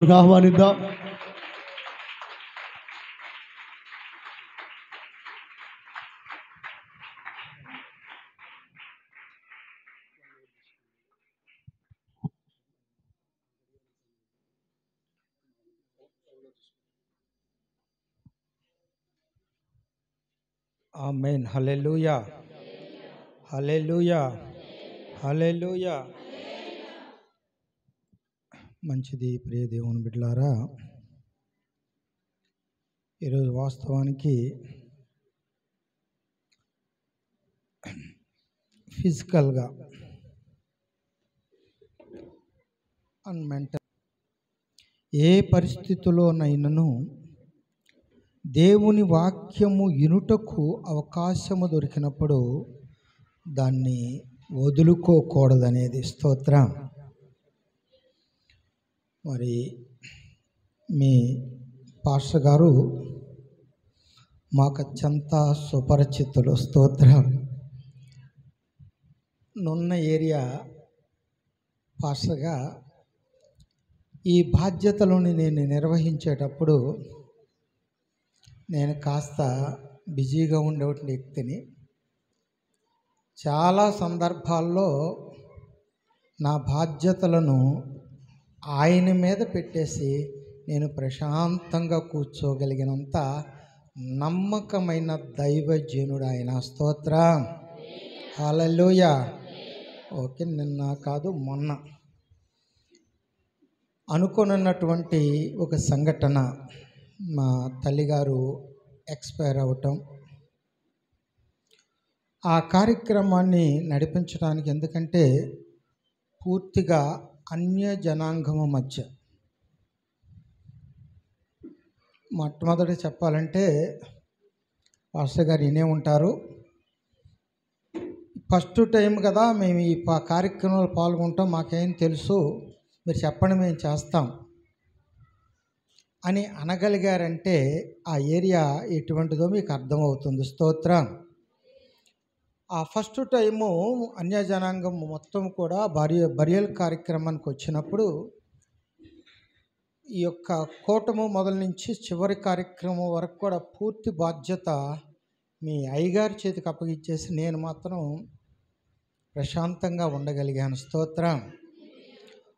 ఆహ్వానిద్దాం. ఆమేన్. హల్లెలూయా, హల్లెలూయా, హల్లెలూయా. మంచిది ప్రియ దేవుని బిడ్డలారా, ఈరోజు వాస్తవానికి ఫిజికల్గా అండ్ మెంటల్ ఏ పరిస్థితుల్లోనైనాను దేవుని వాక్యము వినుటకు అవకాశము దొరికినప్పుడు దాన్ని వదులుకోకూడదనేది స్తోత్రం. మరి మీ పాస్టర్ గారు మాకు అత్యంత సుపరిచితులు. స్తోత్రం. నున్న ఏరియా పాస్టర్గా ఈ బాధ్యతలను నేను నిర్వహించేటప్పుడు నేను కాస్త బిజీగా ఉండేటువంటి వ్యక్తిని. చాలా సందర్భాల్లో నా బాధ్యతలను ఆయన మీద పెట్టేసి నేను ప్రశాంతంగా కూర్చోగలిగినంత నమ్మకమైన దైవజనుడు ఆయన. స్తోత్రం. హల్లెలూయా. ఓకే, నిన్న కాదు మొన్న అనుకున్నటువంటి ఒక సంఘటన, మా తల్లిగారు ఎక్స్పైర్ అవ్వటం. ఆ కార్యక్రమాన్ని నడిపించడానికి, ఎందుకంటే పూర్తిగా అన్య జనాంగము మధ్య, మొట్టమొదట చెప్పాలంటే పాస్టర్ గారు వినే ఉంటారు, ఫస్ట్ టైం కదా మేము ఈ కార్యక్రమంలో పాల్గొంటాం, మాకేం తెలుసు, మీరు చెప్పండి మేము చేస్తాం అని అనగలిగారంటే ఆ ఏరియా ఎటువంటిదో మీకు అర్థమవుతుంది. స్తోత్రం. ఆ ఫస్ట్ టైము అన్యజనాంగం మొత్తం కూడా బరియల్ కార్యక్రమానికి వచ్చినప్పుడు ఈ యొక్క కూటము మొదలు నుంచి చివరి కార్యక్రమం వరకు కూడా పూర్తి బాధ్యత మీ అయ్యగారి చేతికి అప్పగిచ్చేసి నేను మాత్రం ప్రశాంతంగా ఉండగలిగాను. స్తోత్రం.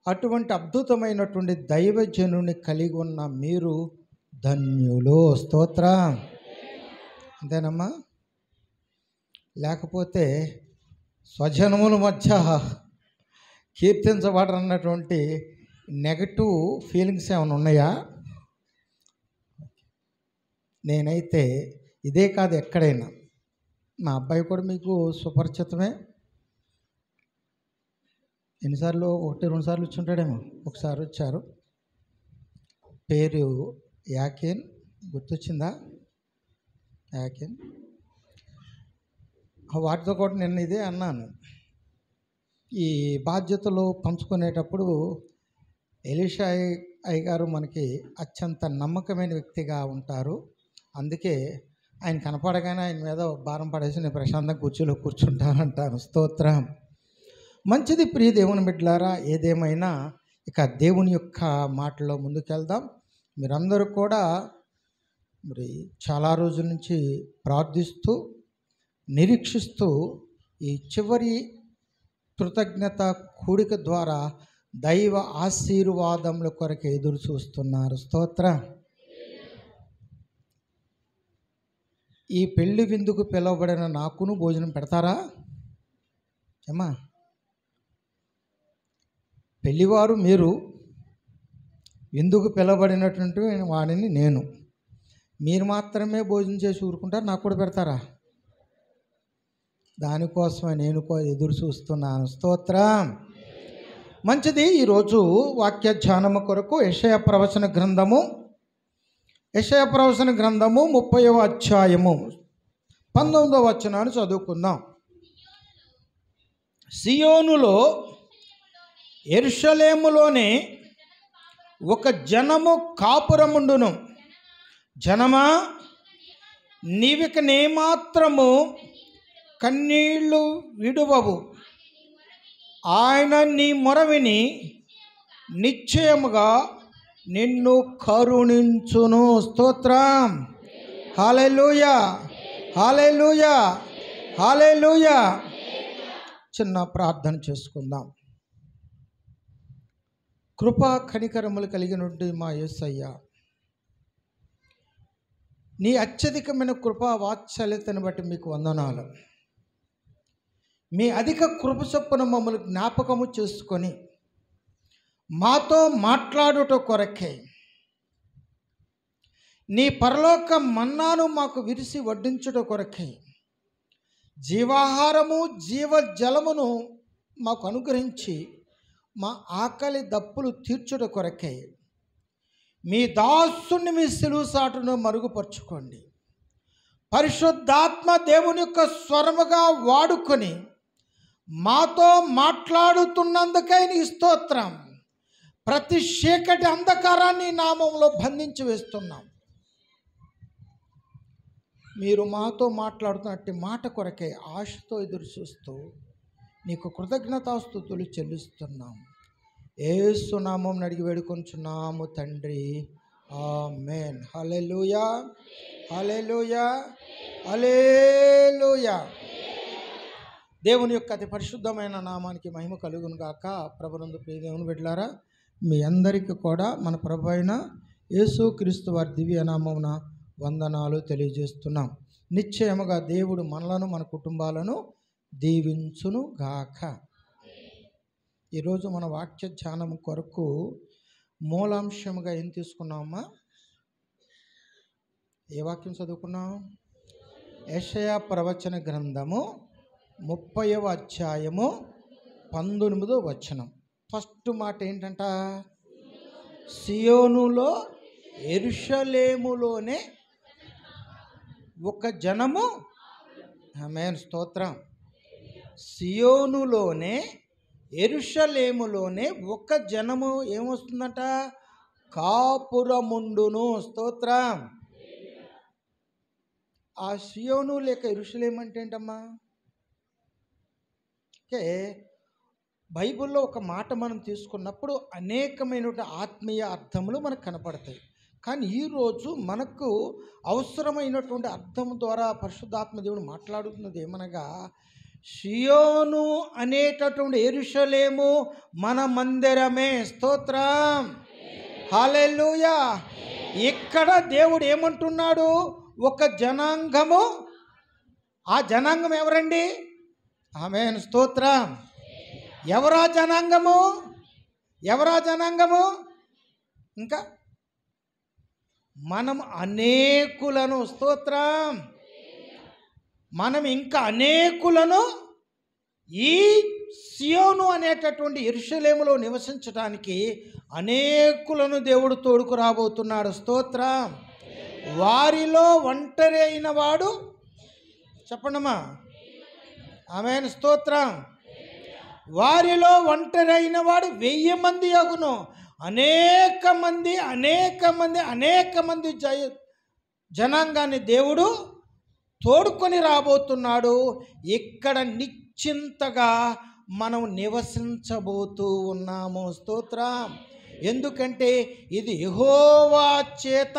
అటువంటి అద్భుతమైనటువంటి దైవజనుని కలిగి ఉన్న మీరు ధన్యులు. స్తోత్రం. అంతేనమ్మా? లేకపోతే స్వజనముల మధ్య కీర్తించబడనటువంటి నెగటివ్ ఫీలింగ్స్ ఏమైనా ఉన్నాయా? నేనైతే ఇదే కాదు, ఎక్కడైనా మా అబ్బాయి కూడా మీకు సుపరిచితమే. ఎన్నిసార్లు, 1-2 సార్లు వచ్చి ఉంటాడేమో. ఒకసారి వచ్చారు, పేరు యాకేన్, గుర్తొచ్చిందా? యాకేన్. వాటితో కూడా నిన్న ఇదే అన్నాను. ఈ బాధ్యతలు పంచుకునేటప్పుడు ఎలీషా అయ్య గారు మనకి అత్యంత నమ్మకమైన వ్యక్తిగా ఉంటారు. అందుకే ఆయన కనపడగానే ఆయన మీద భారం పడేసి నేను ప్రశాంతంగా కుర్చీలో కూర్చుంటానంటాను. స్తోత్రం. మంచిది ప్రియ దేవుని బిడ్డలారా, ఏదేమైనా ఇక దేవుని యొక్క మాటలో ముందుకెళ్దాం. మీరందరూ కూడా మరి చాలా రోజుల నుంచి ప్రార్థిస్తూ నిరీక్షిస్తూ ఈ చివరి కృతజ్ఞత కూడిక ద్వారా దైవ ఆశీర్వాదముల కొరకు ఎదురు చూస్తున్నారు. స్తోత్రం. ఈ పెళ్లి విందుకు పిలువబడిన నాకును భోజనం పెడతారా? ఏమా, పెళ్లివారు మీరు, విందుకు పిలువబడినటువంటి వాడిని నేను. మీరు మాత్రమే భోజనం చేసి ఊరుకుంటారు, నాకు కూడా పెడతారా? దానికోసమే నేను ఎదురు చూస్తున్నాను. స్తోత్రం. మంచిది. ఈరోజు వాక్య ధ్యానము కొరకు యెషయా ప్రవచన గ్రంథము 30వ అధ్యాయము 19వ వచనాన్ని చదువుకుందాం. సియోనులో, యెరూషలేములోనే ఒక జనము కాపురముండును. జనమా, నీవిక నేమాత్రము కన్నీళ్లు విడువవు. ఆయన నీ మొరవిని నిశ్చయముగా నిన్ను కరుణించును. స్తోత్రం. హల్లెలూయా, హల్లెలూయా, హల్లెలూయా. చిన్న ప్రార్థన చేసుకుందాం. కృపా కనికరములు కలిగినటువంటి మా యేసయ్య, నీ అత్యధికమైన కృపా వాత్సల్యతను బట్టి మీకు వందనాలు. మీ అధిక కృప చొప్పున మమ్మల్ని జ్ఞాపకము చేసుకొని మాతో మాట్లాడుట కొరకే నీ పరలోక మన్నాను మాకు విరిసి వడ్డించుట కొరకే జీవాహారము జీవజలమును మాకు అనుగ్రహించి మా ఆకలి దప్పులు తీర్చుట కొరకే మీ దాసుని మీ సిలువ సాటును మరుగుపరుచుకోండి. పరిశుద్ధాత్మ దేవుని యొక్క స్వరముగా వాడుకొని మాతో మాట్లాడుతున్నందుకై నీ స్తోత్రం. ప్రతి చీకటి అంధకారాన్ని నామంలో బంధించి వేస్తున్నాం. మీరు మాతో మాట్లాడుతున్నట్టు మాట కొరకే ఆశతో ఎదురు చూస్తూ నీకు కృతజ్ఞతాస్తుతులు చెల్లిస్తున్నాం. యేసు నామం అడిగి వేడుకొంచున్నాము తండ్రి, ఆమేన్. హల్లెలూయా, హల్లెలూయా, హల్లెలూయా. దేవుని యొక్క అతి పరిశుద్ధమైన నామానికి మహిమ కలుగును గాక. ప్రభునందు ప్రియ దేవుని బిడ్డలారా, మీ అందరికీ కూడా మన ప్రభు అయిన యేసుక్రీస్తు వారి దివ్య నామమున వందనాలు తెలియజేస్తున్నాం. నిశ్చయముగా దేవుడు మనలను మన కుటుంబాలను దీవించును గాక. ఈరోజు మన వాక్య ధ్యానం కొరకు మూలాంశముగా ఏం తీసుకున్నామమ్మా? ఏ వాక్యం చదువుకున్నాం? యెషయా ప్రవచన గ్రంథము 30వ అధ్యాయము 19వ వచనం. ఫస్ట్ మాట ఏంటంట? సియోనులో యెరూషలేములోనే ఒక జనము. ఆమేన్, స్తోత్రం. సియోనులోనే యెరూషలేములోనే ఒక జనము ఏమొస్తుందంట? కాపురముండును. స్తోత్రం. ఆ సియోను లేక యెరూషలేము అంటే ఏంటమ్మా? ఓకే, బైబిల్లో ఒక మాట మనం తీసుకున్నప్పుడు అనేకమైనటువంటి ఆత్మీయ అర్థములు మనకు కనపడతాయి. కానీ ఈరోజు మనకు అవసరమైనటువంటి అర్థం ద్వారా పరిశుద్ధాత్మ దేవుడు మాట్లాడుతున్నది ఏమనగా, సియోను అనేటటువంటి యెరూషలేము మన మందిరమే. స్తోత్రం, హల్లెలూయా. ఇక్కడ దేవుడు ఏమంటున్నాడు? ఒక జనాంగము. ఆ జనాంగం ఎవరండి? ఆమేన్, స్తోత్రం. ఎవరా జనాంగము? ఎవరా జనాంగము? ఇంకా మనం అనేకులను. స్తోత్రం. మనం ఇంకా అనేకులను ఈ సియోను అనేటటువంటి యెరూషలేములో నివసించడానికి అనేకులను దేవుడు తోడుకు రాబోతున్నాడు. స్తోత్రం. వారిలో ఒంటరి అయిన వాడు, చెప్పండమ్మా, ఆమేన్, స్తోత్రం. వారిలో ఒంటరి అయిన వాడు 1000 మంది అగును. అనేక మంది జనాంగాన్ని దేవుడు తోడుకొని రాబోతున్నాడు. ఇక్కడ నిశ్చింతగా మనం నివసించబోతూ ఉన్నాము. స్తోత్రం. ఎందుకంటే ఇది యెహోవా చేత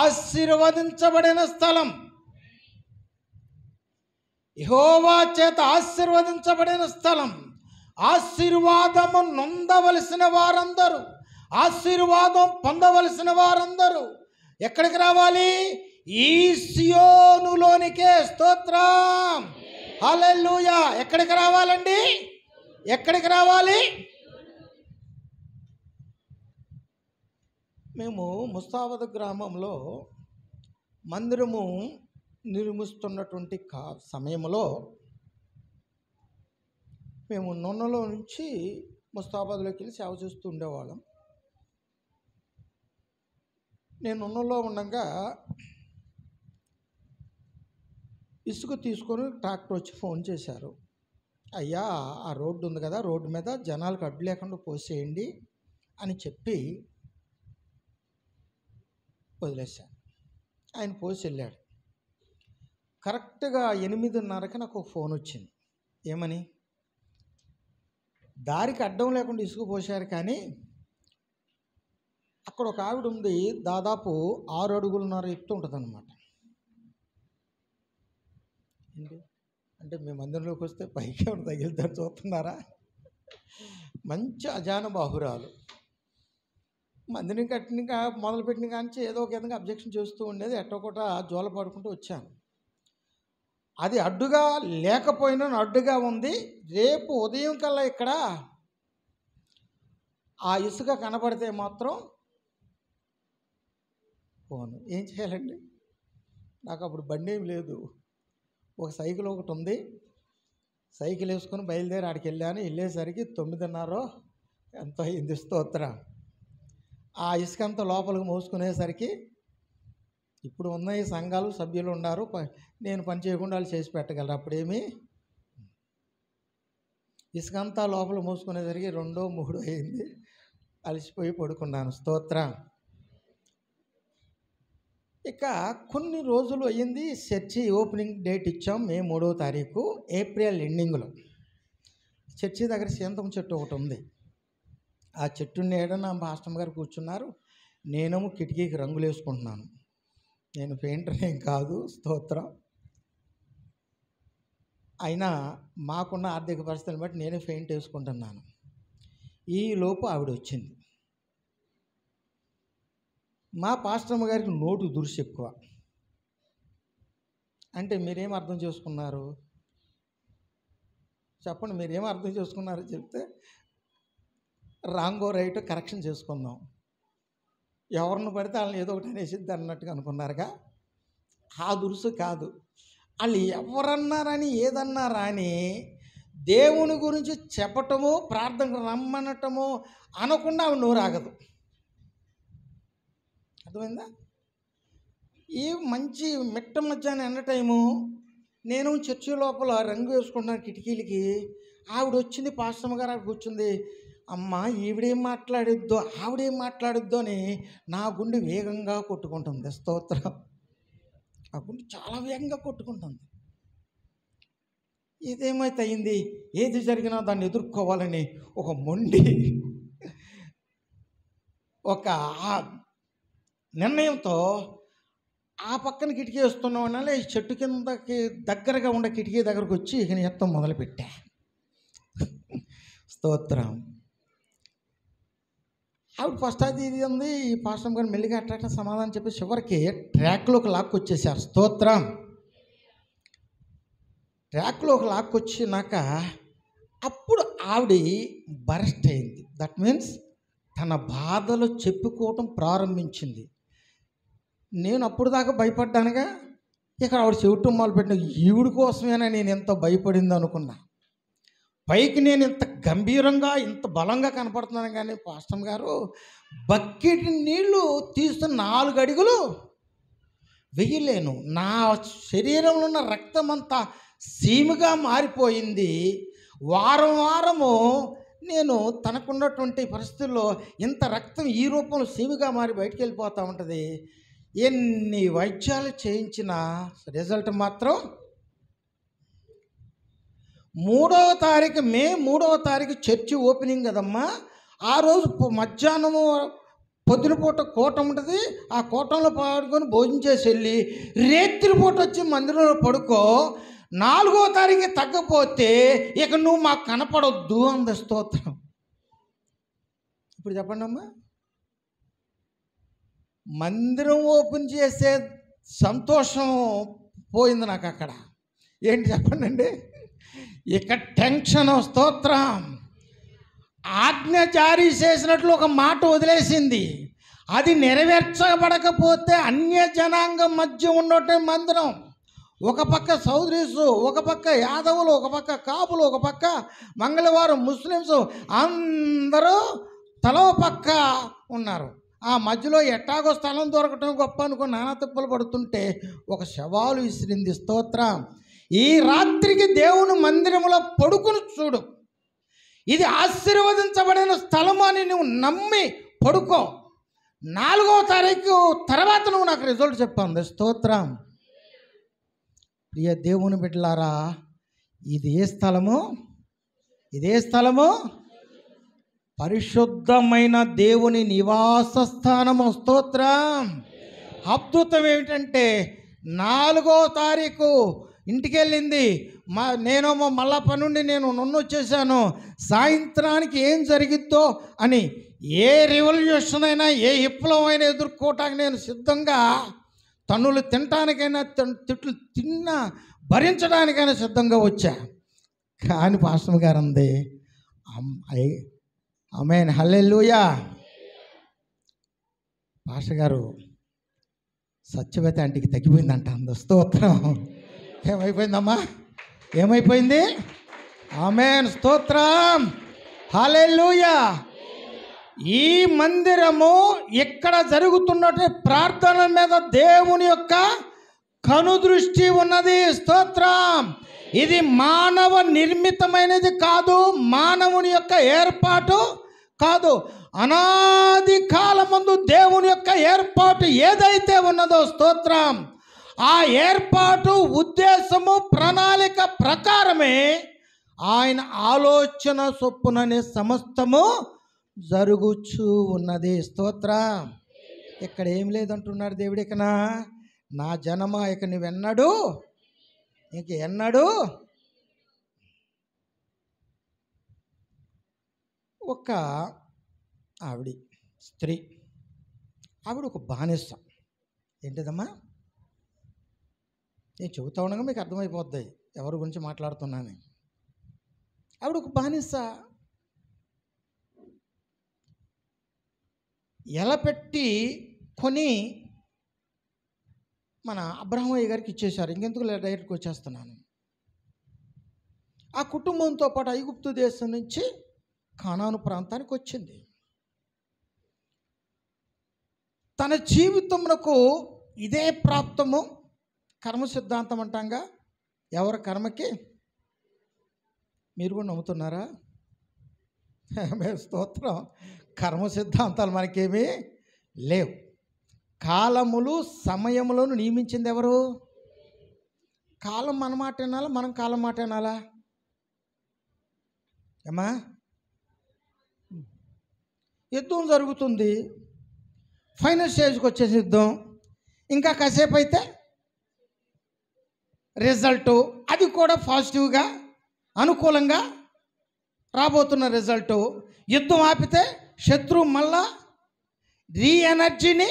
ఆశీర్వదించబడిన స్థలం. యెహోవా చేత ఆశీర్వదించబడిన స్థలం. ఆశీర్వాదము నొందవలసిన వారందరూ, ఆశీర్వాదం పొందవలసిన వారందరూ ఎక్కడికి రావాలి? ఈ సియోనులోనికే. స్తోత్రం, హల్లెలూయా. ఎక్కడికి రావాలండి? ఎక్కడికి రావాలి? మేము ముస్తాబాద్ గ్రామంలో మందిరము నిర్మిస్తున్నటువంటి సమయంలో మేము నొన్నలో నుంచి ముస్తాబాద్లోకి వెళ్ళి సేవ చేస్తూ ఉండేవాళ్ళం. నేను నొన్నలో ఉండగా ఇసుక తీసుకొని ట్రాక్టర్ వచ్చి ఫోన్ చేశారు. అయ్యా, ఆ రోడ్డు ఉంది కదా, రోడ్డు మీద జనాలకు అడ్డు లేకుండా పోసేయండి అని చెప్పి వదిలేశాను. ఆయన పోసి వెళ్ళాడు. కరెక్ట్గా 8:30కి నాకు ఫోన్ వచ్చింది. ఏమని? దారికి అడ్డం లేకుండా ఇసుక పోసారు, కానీ అక్కడ ఒక ఆవిడ ఉంది, దాదాపు 6 అడుగులున్నర ఎత్తు ఉంటుంది అనమాట. అంటే మీ మందిరంలోకి వస్తే పైకి ఏమైనా తగిలిద్దారు చూస్తున్నారా? మంచి అజాన బాహురాలు. మందిరం కట్టిన మొదలుపెట్టిన కానీ ఏదో ఒక విధంగా అబ్జెక్షన్ చేస్తూ ఉండేది. ఎట్టొకట జోల పడుకుంటూ వచ్చాను. అది అడ్డుగా లేకపోయినా అడ్డుగా ఉంది. రేపు ఉదయం కల్లా ఇక్కడ ఆ ఇసుక కనబడితే మాత్రం పోను. ఏం చేయాలండి? నాకు అప్పుడు బండి ఏమి లేదు, ఒక సైకిల్ ఒకటి ఉంది. సైకిల్ వేసుకొని బయలుదేరి ఆడికి వెళ్ళాను. వెళ్ళేసరికి 9:30 ఎంతో అయింది. స్తోత్రం. ఆ ఇసుక అంతా లోపలికి మోసుకునేసరికి ఇప్పుడు ఉన్న ఈ సంఘాలు సభ్యులు ఉన్నారు, నేను పని చేయకుండా వాళ్ళు చేసి పెట్టగలరు. అప్పుడేమి ఇసుక అంతా లోపల మోసుకునేసరికి 2, 3 అయింది. అలసిపోయి పడుకున్నాను. స్తోత్రం. ఇక కొన్ని రోజులు అయ్యింది. చర్చి ఓపెనింగ్ డేట్ ఇచ్చాం, మే 3వ తారీఖు, ఏప్రిల్ ఎండింగ్లో. చర్చి దగ్గర సీంతం చెట్టు ఒకటి ఉంది. ఆ చెట్టు నీడ నా మాస్టర్ గారు కూర్చున్నారు. నేనేమో కిటికీకి రంగులు వేసుకుంటున్నాను. నేను పెయింటర్ ఏం కాదు. స్తోత్రం. అయినా మాకున్న ఆర్థిక పరిస్థితులను బట్టి నేనే పెయింట్ వేసుకుంటున్నాను. ఈలోపు ఆవిడ వచ్చింది. మా పాస్టమ్మ గారికి నోటు దురుసు ఎక్కువ. అంటే మీరేం అర్థం చేసుకున్నారు చెప్పండి? మీరేం అర్థం చేసుకున్నారో చెప్తే రాంగో రైట్ కరెక్షన్ చేసుకుందాం. ఎవరిని పడితే వాళ్ళని ఏదో ఒకటి అనేసిద్ది అన్నట్టుగా అనుకున్నారుగా. ఆ దురుసు కాదు. వాళ్ళు ఎవరన్నారని ఏదన్నారా అని దేవుని గురించి చెప్పటము, ప్రార్థనకు రమ్మనటము అనకుండా ఆవిడ నోరు ఆగదు. అర్థమైందా? ఈ మంచి మిట్ట మధ్యాహ్నం ఎండ టైము, నేను చర్చి లోపల రంగు వేసుకుంటున్నాను కిటికీలకి. ఆవిడ వచ్చింది, పాస్టమ్మ గారు ఆవిడ కూర్చుంది. అమ్మ ఈవిడేం మాట్లాడిద్దో ఆవిడేం మాట్లాడిద్దో అని నా గుండె వేగంగా కొట్టుకుంటుంది. స్తోత్రం. ఆ గుండె చాలా వేగంగా కొట్టుకుంటుంది. ఇదేమైతే అయింది, ఏది జరిగినా దాన్ని ఎదుర్కోవాలని ఒక మొండి ఒక నిర్ణయంతో ఆ పక్కన కిటికీ వేస్తున్నాం అనాలి, ఈ చెట్టు కిందకి దగ్గరగా ఉండే కిటికీ దగ్గరకు వచ్చి ఇక ఎత్తం మొదలుపెట్టా. స్తోత్రం. ఆవిడ ఫస్ట్ అది ఇది ఉంది. ఈ పాస్టర్ గారు మెల్లిగా అట్లా సమాధానం చెప్పి చివరికి ట్రాక్లోకి లాక్కొచ్చేసారు. స్తోత్రం. ట్రాక్లోకి లాక్కొచ్చినాక అప్పుడు ఆవిడ బరస్ట్ అయింది. దట్ మీన్స్ తన బాధలు చెప్పుకోవటం ప్రారంభించింది. నేను అప్పుడు దాకా భయపడ్డానుగా, ఇక ఆవిడ చెవిటం మొదలుపెట్టిన ఈవిడి కోసమేనా నేను ఎంత భయపడింది అనుకున్నా. పైకి నేను ఇంత గంభీరంగా ఇంత బలంగా కనపడుతున్నాను, కానీ పాస్టర్ గారు బకెట్ నీళ్లు తీస్తున్న 4 అడుగులు వెయ్యలేను. నా శరీరంలో ఉన్న రక్తం అంతా సీముగా మారిపోయింది. వారము నేను తనకున్నటువంటి పరిస్థితుల్లో ఇంత రక్తం ఈ రూపంలో సీముగా మారి బయటికి వెళ్ళిపోతూ ఉంటుంది. ఎన్ని వైద్యాలు చేయించినా రిజల్ట్ మాత్రం 3వ తారీఖు, మే 3వ తారీఖు చర్చి ఓపెనింగ్ కదమ్మా. ఆ రోజు మధ్యాహ్నము పొద్దున పూట కూటం ఉంటుంది. ఆ కూటంలో పాడుకొని భోజనం చేసి వెళ్ళి రేత్రిపూట వచ్చి మందిరంలో పడుకో. 4వ తారీఖు తగ్గపోతే ఇక నువ్వు మాకు కనపడొద్దు అంద. స్తోత్రం. ఇప్పుడు చెప్పండి అమ్మా, మందిరం ఓపెన్ చేసే సంతోషం పోయింది నాకు అక్కడ. ఏంటి చెప్పండి అండి, ఇక టెన్షన్. స్తోత్రం. ఆజ్ఞ జారీ చేసినట్లు ఒక మాట వదిలేసింది. అది నెరవేర్చబడకపోతే అన్య జనాంగం మధ్య ఉన్నట్టే మందిరం. ఒక పక్క సౌదరీసు, ఒక పక్క యాదవులు, ఒక పక్క కాపులు, ఒక పక్క మంగళవారం ముస్లిమ్స్, అందరూ తలో పక్క ఉన్నారు. ఆ మధ్యలో ఎట్టాగో స్థలం దొరకటం గొప్ప అనుకుని నానా తిప్పలు పడుతుంటే ఒక శవాలు విసిరింది. స్తోత్రం. ఈ రాత్రికి దేవుని మందిరంలో పడుకుని చూడు, ఇది ఆశీర్వదించబడిన స్థలము అని నువ్వు నమ్మి పడుకో. 4వ తారీఖు తర్వాత నువ్వు నాకు రిజల్ట్ చెప్పండి. స్తోత్రం. ప్రియ దేవుని బిడ్డలారా, ఇది ఏ స్థలము? ఇదే స్థలము పరిశుద్ధమైన దేవుని నివాస స్థానము. స్తోత్రం. అద్భుతం ఏమిటంటే 4వ తారీఖు ఇంటికి వెళ్ళింది. నేనేమో మళ్ళా పనుండి నేను వచ్చేసాను. సాయంత్రానికి ఏం జరిగిద్దో అని, ఏ రివల్యూషన్ అయినా ఏ విప్లవం అయినా ఎదుర్కోవటానికి నేను సిద్ధంగా, తన్నులు తినటానికైనా తిట్లు తిన్నా భరించడానికైనా సిద్ధంగా వచ్చా. కానీ పాస్టర్ గారు అంది, ఆమేన్ హల్లెలూయా. పాస్టర్ గారు సత్యవతి ఆంటీకి తగ్గిపోయిందంట. అంద స్తోత్రం. ఏమైపోయిందమ్మా? ఏమైపోయింది? ఆమేన్ స్తోత్రం హల్లెలూయా. ఈ మందిరము ఇక్కడ జరుగుతున్నట్టు ప్రార్థన మీద దేవుని యొక్క కనుదృష్టి ఉన్నది. స్తోత్రం. ఇది మానవ నిర్మితమైనది కాదు, మానవుని యొక్క ఏర్పాటు కాదు. అనాది కాలమందు దేవుని యొక్క ఏర్పాటు ఏదైతే ఉన్నదో, స్తోత్రం, ఆ ఏర్పాటు ఉద్దేశము ప్రణాళిక ప్రకారమే ఆయన ఆలోచన చొప్పుననే సమస్తము జరుగుచూ ఉన్నది. స్తోత్రం. ఇక్కడ ఏం లేదంటున్నాడు దేవుడు. ఇకన నా జనమా ఇక నువ్వెన్నడు, ఇంక ఎన్నడు. ఒక ఆవిడ స్త్రీ, ఆవిడ ఒక బానిస. ఏంటిదమ్మా? నేను చెబుతా ఉండగా మీకు అర్థమైపోద్ది ఎవరి గురించి మాట్లాడుతున్నాను. ఆవిడ ఒక బానిస. ఎలా పెట్టి కొని మన అబ్రహ్మయ్య గారికి ఇచ్చేశారు. ఇంకెందుకు డైరెక్ట్గా వచ్చేస్తున్నాను. ఆ కుటుంబంతో పాటు ఐగుప్తు దేశం నుంచి కానాను ప్రాంతానికి వచ్చింది. తన జీవితమునకు ఇదే ప్రాప్తము. కర్మ సిద్ధాంతం అంటాంగా, ఎవరి కర్మకి. మీరు కూడా నమ్ముతున్నారా? స్తోత్రం. కర్మ సిద్ధాంతాలు మనకేమీ లేవు. కాలములు సమయములను నియమించింది ఎవరు? కాలం మన మాట వినాలా, మనం కాలం మాట వినాలా? ఏమా? యుద్ధం జరుగుతుంది, ఫైనల్ స్టేజ్కి వచ్చేసి యుద్ధం. ఇంకా కాసేపు అయితే రిజల్టు, అది కూడా పాజిటివ్గా అనుకూలంగా రాబోతున్న రిజల్టు. యుద్ధం ఆపితే శత్రువు మళ్ళా ఎనర్జీని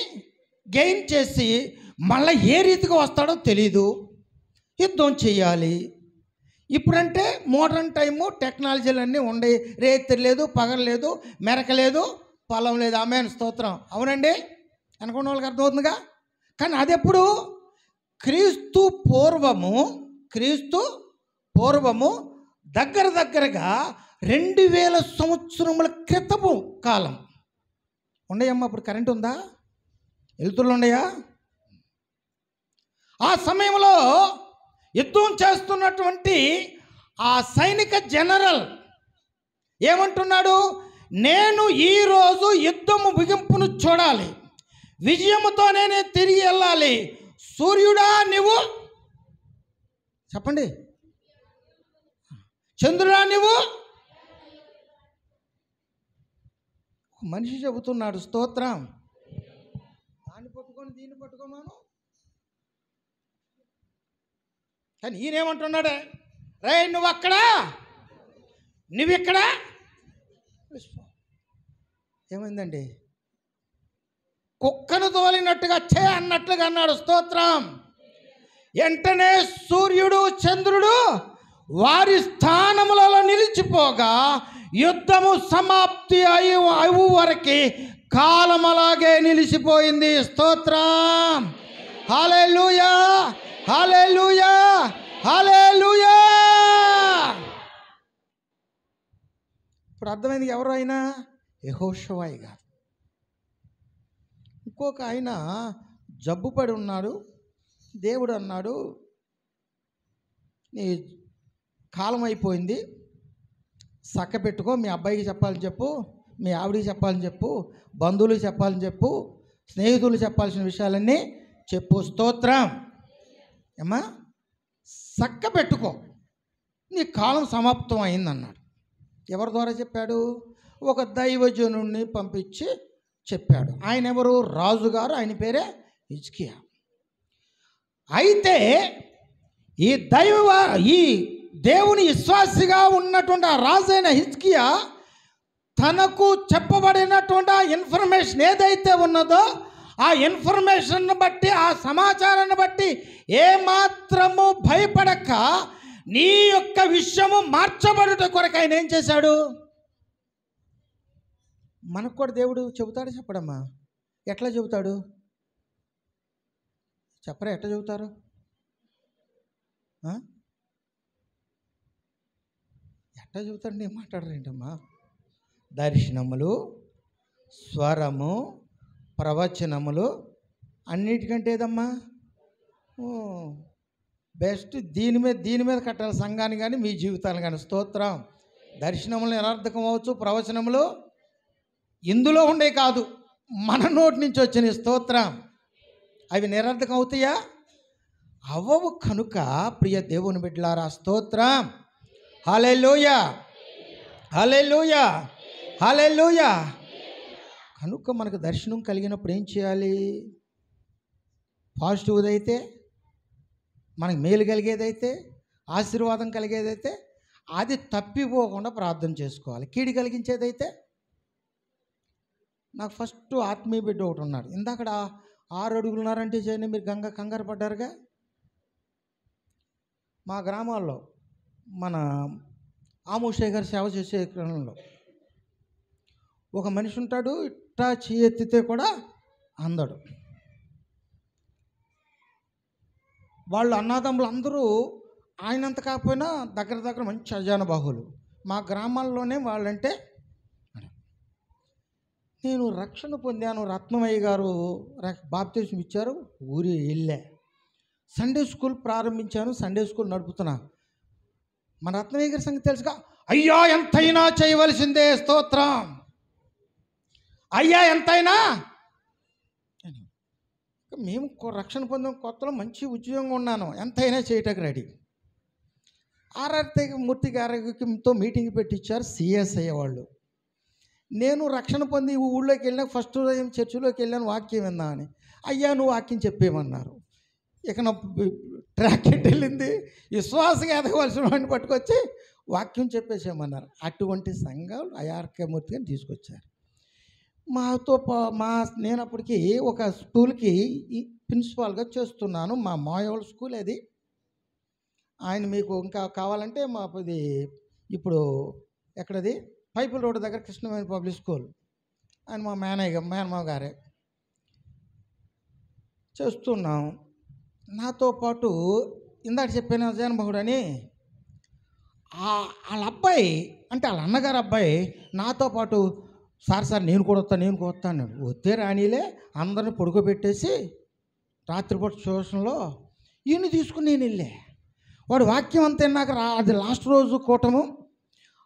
గెయిన్ చేసి మళ్ళీ ఏ రీతిగా వస్తాడో తెలీదు. యుద్ధం చేయాలి. ఇప్పుడంటే మోడర్న్ టైము, టెక్నాలజీలు అన్నీ ఉండే. రేత్రి లేదు, పగలు లేదు, మెరక లేదు, పొలం లేదు. ఆమేన్ స్తోత్రం. అవునండి అనుకున్న వాళ్ళకి అర్థమవుతుందిగా. కానీ అది ఎప్పుడు? క్రీస్తు పూర్వము దగ్గరగా 2000 సంవత్సరముల క్రితము కాలం. ఉండయమ్మా? అప్పుడు కరెంట్ ఉందా? వెలుతురులు ఉండయా? ఆ సమయంలో యుద్ధం చేస్తున్నటువంటి ఆ సైనిక జనరల్ ఏమంటున్నాడు? నేను ఈరోజు యుద్ధము ముగింపును చూడాలి, విజయముతోనే నేను తిరిగి వెళ్ళాలి. సూర్యుడా నువ్వు చెప్పండి, చంద్రుడా నువ్వు. మనిషి చెబుతున్నాడు. స్తోత్రం. దాన్ని పట్టుకొని దీన్ని పట్టుకోమాను. కానీ ఈయనేమంటున్నాడు? రే నువ్వు అక్కడ, నువ్వు ఇక్కడ. ఏమైందండి? కుక్కను తోలినట్టుగా చే అన్నట్లుగా అన్నాడు. స్తోత్రం. వెంటనే సూర్యుడు చంద్రుడు వారి స్థానములలో నిలిచిపోగా యుద్ధము సమాప్తి అయ్యు వరకు కాలం అలాగే నిలిచిపోయింది. స్తోత్రం. హల్లెలూయా, హల్లెలూయా, హల్లెలూయా. ఇప్పుడు అర్థమైంది ఎవరు అయినా? యెహోషువ గారు. ఇంకొక ఆయన జబ్బుపడి ఉన్నాడు. దేవుడు అన్నాడు, నీ కాలం అయిపోయింది, చక్క పెట్టుకో, మీ అబ్బాయికి చెప్పాలని చెప్పు, మీ ఆవిడికి చెప్పాలని చెప్పు, బంధువులకు చెప్పాలని చెప్పు, స్నేహితులు చెప్పాల్సిన విషయాలన్నీ చెప్పు. స్తోత్రం. ఏమ్మా? చక్క పెట్టుకో, నీ కాలం సమాప్తం అయిందన్నాడు. ఎవరి ద్వారా చెప్పాడు? ఒక దైవజనుడిని పంపించి చెప్పాడు. ఆయన ఎవరు? రాజుగారు. ఆయన పేరే హిజ్కియా. అయితే ఈ దేవుని విశ్వాసిగా ఉన్నటువంటి ఆ రాజైన హిజ్కియా తనకు చెప్పబడినటువంటి ఆ ఇన్ఫర్మేషన్ ఏదైతే ఉన్నదో ఆ ఇన్ఫర్మేషన్ బట్టి, ఆ సమాచారాన్ని బట్టి ఏమాత్రము భయపడక నీ యొక్క విషయము మార్చబడుట కొరకు ఆయన ఏం చేశాడు? మనకు కూడా దేవుడు చెబుతాడు. చెప్పడమ్మా, ఎట్లా చెబుతాడు? చెప్పరా, ఎట్లా చెబుతారు? ఎట్లా చెబుతాడు? నేను మాట్లాడరేంటమ్మా? దర్శనములు, స్వరము, ప్రవచనములు, అన్నిటికంటే ఏదమ్మా బెస్ట్. దీని మీద కట్టాలి సంఘాన్ని కానీ మీ జీవితాలు కానీ. స్తోత్రం. దర్శనములు నిరర్థకం అవచ్చు, ప్రవచనములు ఇందులో ఉండే కాదు, మన నోటి నుంచి వచ్చిన. స్తోత్రం. అవి నిరర్థకం అవుతాయా? అవ్వవు. కనుక ప్రియ దేవుని బిడ్డలారా, స్తోత్రం. హల్లెలూయా, హల్లెలూయా, హల్లెలూయా. కనుక మనకు దర్శనం కలిగినప్పుడు ఏం చేయాలి? పాజిటివ్ది అయితే, మనకు మేలు కలిగేదైతే, ఆశీర్వాదం కలిగేదైతే అది తప్పిపోకుండా ప్రార్థన చేసుకోవాలి. కీడు కలిగించేదైతే, నాకు ఫస్ట్ ఆత్మీయ బిడ్డ ఒకటి ఉన్నాడు. ఇందాకడ 6 అడుగులున్నారంటే చేయని మీరు కంగారు పడ్డారుగా. మా గ్రామాల్లో మన ఆమోషయ్య గారు సేవ చేసే క్రమంలో ఒక మనిషి ఉంటాడు, ఇట్టా చేయెత్తితే కూడా అందడు. వాళ్ళు అన్నదమ్ములు అందరూ ఆయనంత కాకపోయినా దగ్గర మంచి అజానుబాహులు. మా గ్రామాల్లోనే వాళ్ళంటే. నేను రక్షణ పొందాను. రత్నమయ్య గారు బాప్తిస్మం ఇచ్చారు, ఊరి వెళ్ళా. సండే స్కూల్ ప్రారంభించాను, సండే స్కూల్ నడుపుతున్నా. మన రత్నమయ్య గారి సంగతి తెలుసుగా. అయ్యా ఎంతైనా చేయవలసిందే. స్తోత్రం. అయ్యా ఎంతైనా. మేము రక్షణ పొందిన కొత్తలో మంచి ఉద్యోగంగా ఉన్నాను, ఎంతైనా చేయటానికి రెడీ. ఆర్ఆర్టీ మూర్తి గారితో మీటింగ్ పెట్టించారు సిఎస్ఐ వాళ్ళు. నేను రక్షణ పొంది ఊళ్ళోకి వెళ్ళినా ఫస్ట్ ఉదయం చర్చిలోకి వెళ్ళాను, వాక్యం విందామని. అయ్యా నువ్వు వాక్యం చెప్పేమన్నారు. ఇక నా ట్రాకెట్ వెళ్ళింది. విశ్వాసంగా ఎదగవలసిన వాడిని పట్టుకొచ్చి వాక్యం చెప్పేసేమన్నారు. అటువంటి సంఘాలు ఆర్కే మూర్తి గారిని తీసుకొచ్చారు. నేను అప్పటికి ఒక స్కూల్కి ప్రిన్సిపాల్గా చేస్తున్నాను. మా మాయోళ్ళ స్కూల్ అది. ఆయన మీకు ఇంకా కావాలంటే ఇది ఇప్పుడు ఎక్కడది పైపుల్ రోడ్డు దగ్గర కృష్ణవేణి పబ్లిక్ స్కూల్. ఆయన మా మేనమావ గారే చేస్తున్నాం. నాతో పాటు ఇందాక చెప్పిన అజానుబాహుడు అని వాళ్ళ అబ్బాయి, అంటే వాళ్ళ అన్నగారు అబ్బాయి నాతో పాటు సార్ నేను కూడా వస్తా అన్నాడు. వస్తే రానీలే అందరిని పడుకోబెట్టేసి రాత్రిపూట ట్యూషన్లో ఈయన తీసుకుని నేను వెళ్ళే. వాడు వాక్యం అంతా నాకు అది లాస్ట్ రోజు కూటము.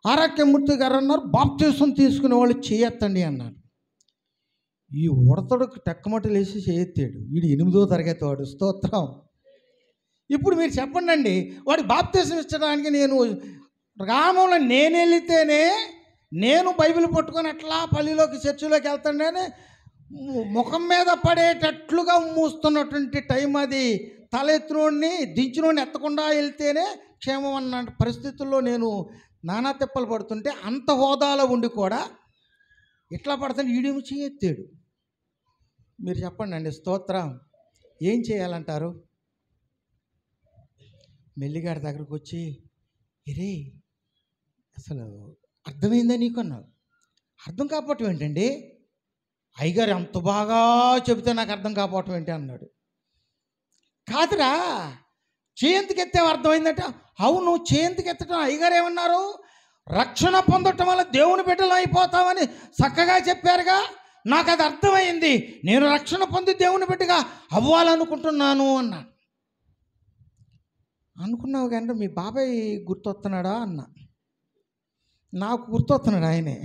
ఆరోగ్యమూర్తి గారు అన్నారు, బాప్తిసం తీసుకునే వాళ్ళు చేయెత్తండి అన్నాడు. ఈ ఉడతడు టెక్కమట్టలు వేసి చేయెత్తాడు. వీడు 8వ తరగతి వాడు. స్తోత్రం. ఇప్పుడు మీరు చెప్పండి అండి, వాడు బాప్తిసం ఇచ్చడానికి నేను గ్రామంలో నేను వెళితేనే, నేను బైబిల్ పట్టుకొని అట్లా పల్లిలోకి చర్చిలోకి వెళ్తానే ముఖం మీద పడేటట్లుగా మూస్తున్నటువంటి టైం అది. తలెత్తినోడిని దించినోడిని ఎత్తకుండా వెళ్తేనే క్షేమం అన్న పరిస్థితుల్లో నేను నానా తిప్పలు పడుతుంటే, అంత హోదాలో ఉండి కూడా ఇట్లా పడుతుంటే ఈడేమో చేయెత్తాడు. మీరు చెప్పండి అండి. స్తోత్రం. ఏం చేయాలంటారు? మెల్లిగాడి దగ్గరకు వచ్చి, ఇరే అసలు అర్థమైందా నీకు అన్నాడు. అర్థం కాకపోవటం ఏంటండి? అయ్యగారు ఎంత బాగా చెబితే నాకు అర్థం కాకపోవటం ఏంటి అన్నాడు. కాదురా, చేయంతికెత్తావు అర్థమైందట. అవును, చేయంతికెత్తడం. అయ్యగారు ఏమన్నారు? రక్షణ పొందటం వల్ల దేవుని బిడ్డలు అయిపోతామని చక్కగా చెప్పారుగా. నాకు అది అర్థమైంది. నేను రక్షణ పొంది దేవుని బిడ్డగా అవ్వాలనుకుంటున్నాను అన్నాడు. అనుకున్నావు కానీ మీ బాబాయ్ గుర్తొస్తున్నాడా అన్న. నాకు గుర్తొస్తున్నాడు ఆయనే.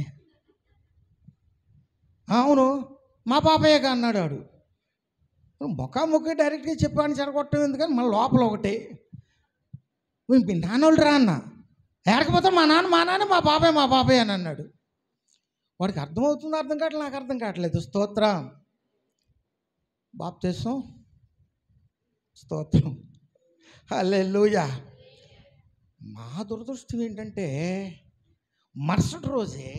అవును మా బాబాయ్యగా అన్నాడు. వాడు ముఖాముఖి డైరెక్ట్గా చెప్పాను చెడగొట్టడం ఎందుకని మన లోపల ఒకటి మీ నాన్నోళ్ళు రా అన్న. ఏడకపోతే మా నాన్న మా బాబాయ్ అని అన్నాడు. వాడికి అర్థమవుతుందో అర్థం కావట్లేదు, నాకు అర్థం కావట్లేదు. స్తోత్రం. బాప్తిసం, స్తోత్రం, హల్లెలూయా. మా దురదృష్టం ఏంటంటే మరుసటి రోజే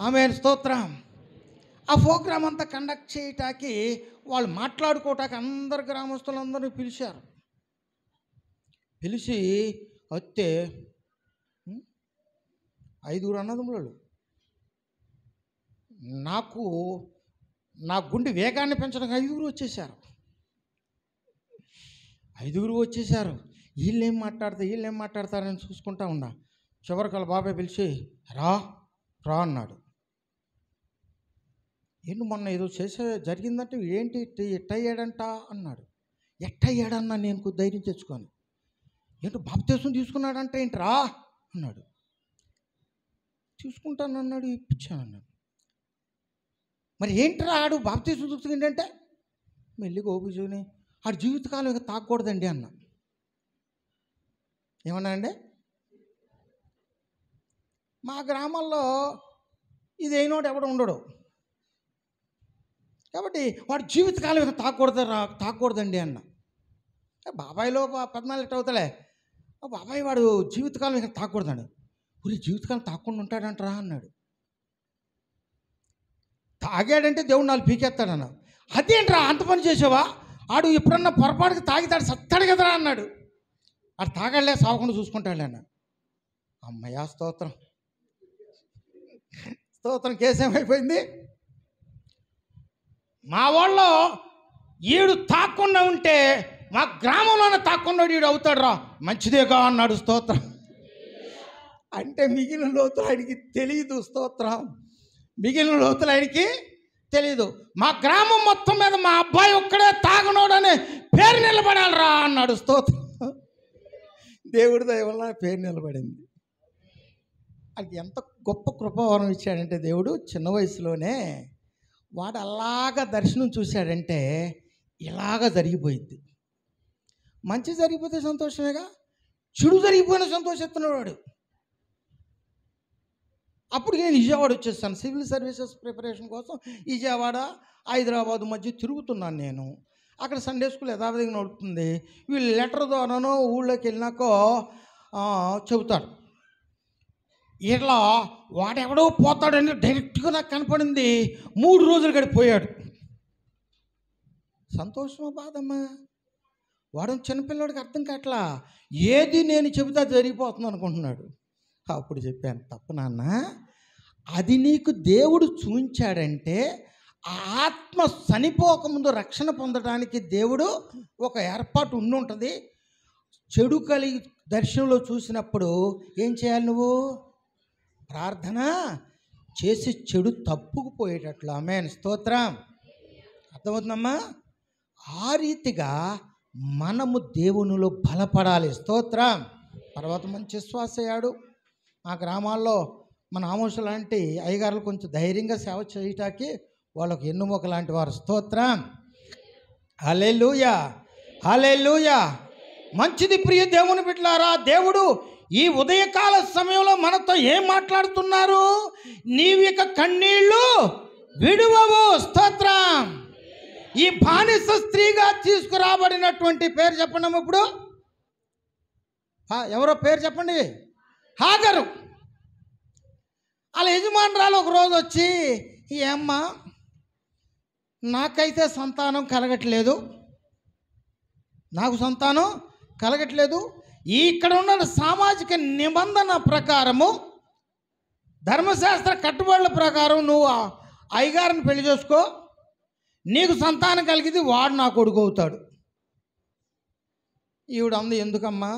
ఆమేన్, స్తోత్రం. ఆ ప్రోగ్రామ్ అంతా కండక్ట్ చేయటానికి వాళ్ళు మాట్లాడుకోవటానికి అందరు గ్రామస్తులందరినీ పిలిచారు. పిలిచి వస్తే 5 అన్నదమ్ములు. నా గుండె వేగాన్ని పెంచడానికి 5 వచ్చేసారు. 5 వచ్చేసారు. వీళ్ళేం మాట్లాడతారని చూసుకుంటా ఉన్నా. చివరికి వాళ్ళ బాబాయ్ పిలిచి రా అన్నాడు. ఏంటి మొన్న ఏదో జరిగిందంటే ఏంటి ఎట్టయ్యాడంట అన్నాడు. ఎట్టయ్యాడన్నా నేను ధైర్యం తెచ్చుకోను. ఏంటో బాప్తిసం తీసుకున్నాడంటే ఏంటి రా అన్నాడు. తీసుకుంటానన్నాడు, ఇప్పించానన్నాడు. మరి ఏంటి ఆడు బాప్తిసం తీసుకుంటే మెల్లిగా ఓపిజుని ఆడు జీవితకాలం ఇక తాగకూడదండి అన్న. ఏమన్నా అండి, మా గ్రామాల్లో ఇది అయినోడు ఎవడు ఉండడు కాబట్టి వాడు జీవితకాలం ఇక తాగకూడదండి అన్న. బాబాయ్లో 14 అవుతాలే, బాబాయ్ వాడు జీవితకాలం ఇక తాగకూడదండి. ఊరి జీవితకాలం తాగకుండా ఉంటాడంటరా అన్నాడు. తాగాడంటే దేవుడు 4 పీకేస్తాడన్న. అదేంట్రా అంత పని చేసావా, ఆడు ఎప్పుడన్నా పొరపాటుకి తాగితాడు సత్తాడు కదరా అన్నాడు. ఆడు తాగాడులే, సావకుండా చూసుకుంటాడులే అన్న. అమ్మయ్యా, స్తోత్రం. కేసు ఏమైపోయింది, మా వాళ్ళు ఈడు తాకుండా ఉంటే మా గ్రామంలోనే తాకుండా ఈడు అవుతాడు రా, మంచిదేగా అన్నాడు. స్తోత్రం. అంటే మిగిలిన లోతులు ఆయనకి తెలియదు. స్తోత్రం. మిగిలిన లోతులు ఆయనకి తెలీదు. మా గ్రామం మొత్తం మీద మా అబ్బాయి ఒక్కడే తాగనోడనే పేరు నిలబడాలిరా అన్నాడు. స్తోత్రం. దేవుడి దయ వల్ల పేరు నిలబడింది. అది ఎంత గొప్ప కృపావరం ఇచ్చాడంటే దేవుడు చిన్న వయసులోనే వాడు అలాగా దర్శనం చూశాడంటే ఇలాగా జరిగిపోయింది. మంచి జరిగిపోతే సంతోషమేగా, చెడు జరిగిపోయిన సంతోషిస్తున్నాడు వాడు. అప్పుడు నేను విజయవాడ వచ్చేస్తాను సివిల్ సర్వీసెస్ ప్రిపరేషన్ కోసం. విజయవాడ హైదరాబాద్ మధ్య తిరుగుతున్నాను నేను. అక్కడ సండే స్కూల్ యథావిధిగా నడుపుతుంది. వీళ్ళు లెటర్ ద్వారానో ఊళ్ళోకి వెళ్ళినాకో చెబుతారు. ఇట్లా వాడెవడో పోతాడని డైరెక్ట్గా నాకు కనపడింది. 3 రోజులు గడిపోయాడు. సంతోషమా బాధమ్మా? వాడు చిన్నపిల్లడికి అర్థం కావట్లా, ఏది నేను చెబితే జరిగిపోతుంది అనుకుంటున్నాడు. అప్పుడు చెప్పాను, తప్పు నాన్న, అది నీకు దేవుడు చూపించాడంటే ఆత్మ చనిపోకముందు రక్షణ పొందడానికి దేవుడు ఒక ఏర్పాటు ఉంటుంది. చెడు కలిగి దర్శనంలో చూసినప్పుడు ఏం చేయాలి, నువ్వు ప్రార్థన చేసి చెడు తప్పుకుపోయేటట్లు. ఆమేన్, స్తోత్రం. అర్థమవుతుందమ్మా? ఆ రీతిగా మనము దేవునిలో బలపడాలి. స్తోత్రం. తర్వాత మంచి విశ్వాస అయ్యాడు. మా గ్రామాల్లో మన ఆమోష లాంటి అయ్యగారులు కొంచెం ధైర్యంగా సేవ చేయటానికి వాళ్ళకు ఎన్నుమొక లాంటి వారు. స్తోత్రం. హల్లెలూయా, హల్లెలూయా. మంచిది ప్రియ దేవుని బిడ్డలారా. దేవుడు ఈ ఉదయకాల సమయంలో మనతో ఏం మాట్లాడుతున్నారు? నీవిక కన్నీళ్ళు విడువవు. స్తోత్రం. ఈ బానిస స్త్రీగా తీసుకురాబడినటువంటి పేరు చెప్పండి ఇప్పుడు. ఎవరో పేరు చెప్పండి. హాగరు. వాళ్ళ యజమానురాలు ఒక రోజు వచ్చి, ఏమ్మా నాకైతే సంతానం కలగట్లేదు, నాకు సంతానం కలగట్లేదు. ఇక్కడ ఉన్న సామాజిక నిబంధన ప్రకారము, ధర్మశాస్త్ర కట్టుబడుల ప్రకారం నువ్వు అయ్యగారిని పెళ్లి చేసుకో, నీకు సంతానం కలిగింది, వాడు నా కొడుకు అవుతాడు. ఈవిడ అంది, ఎందుకమ్మా,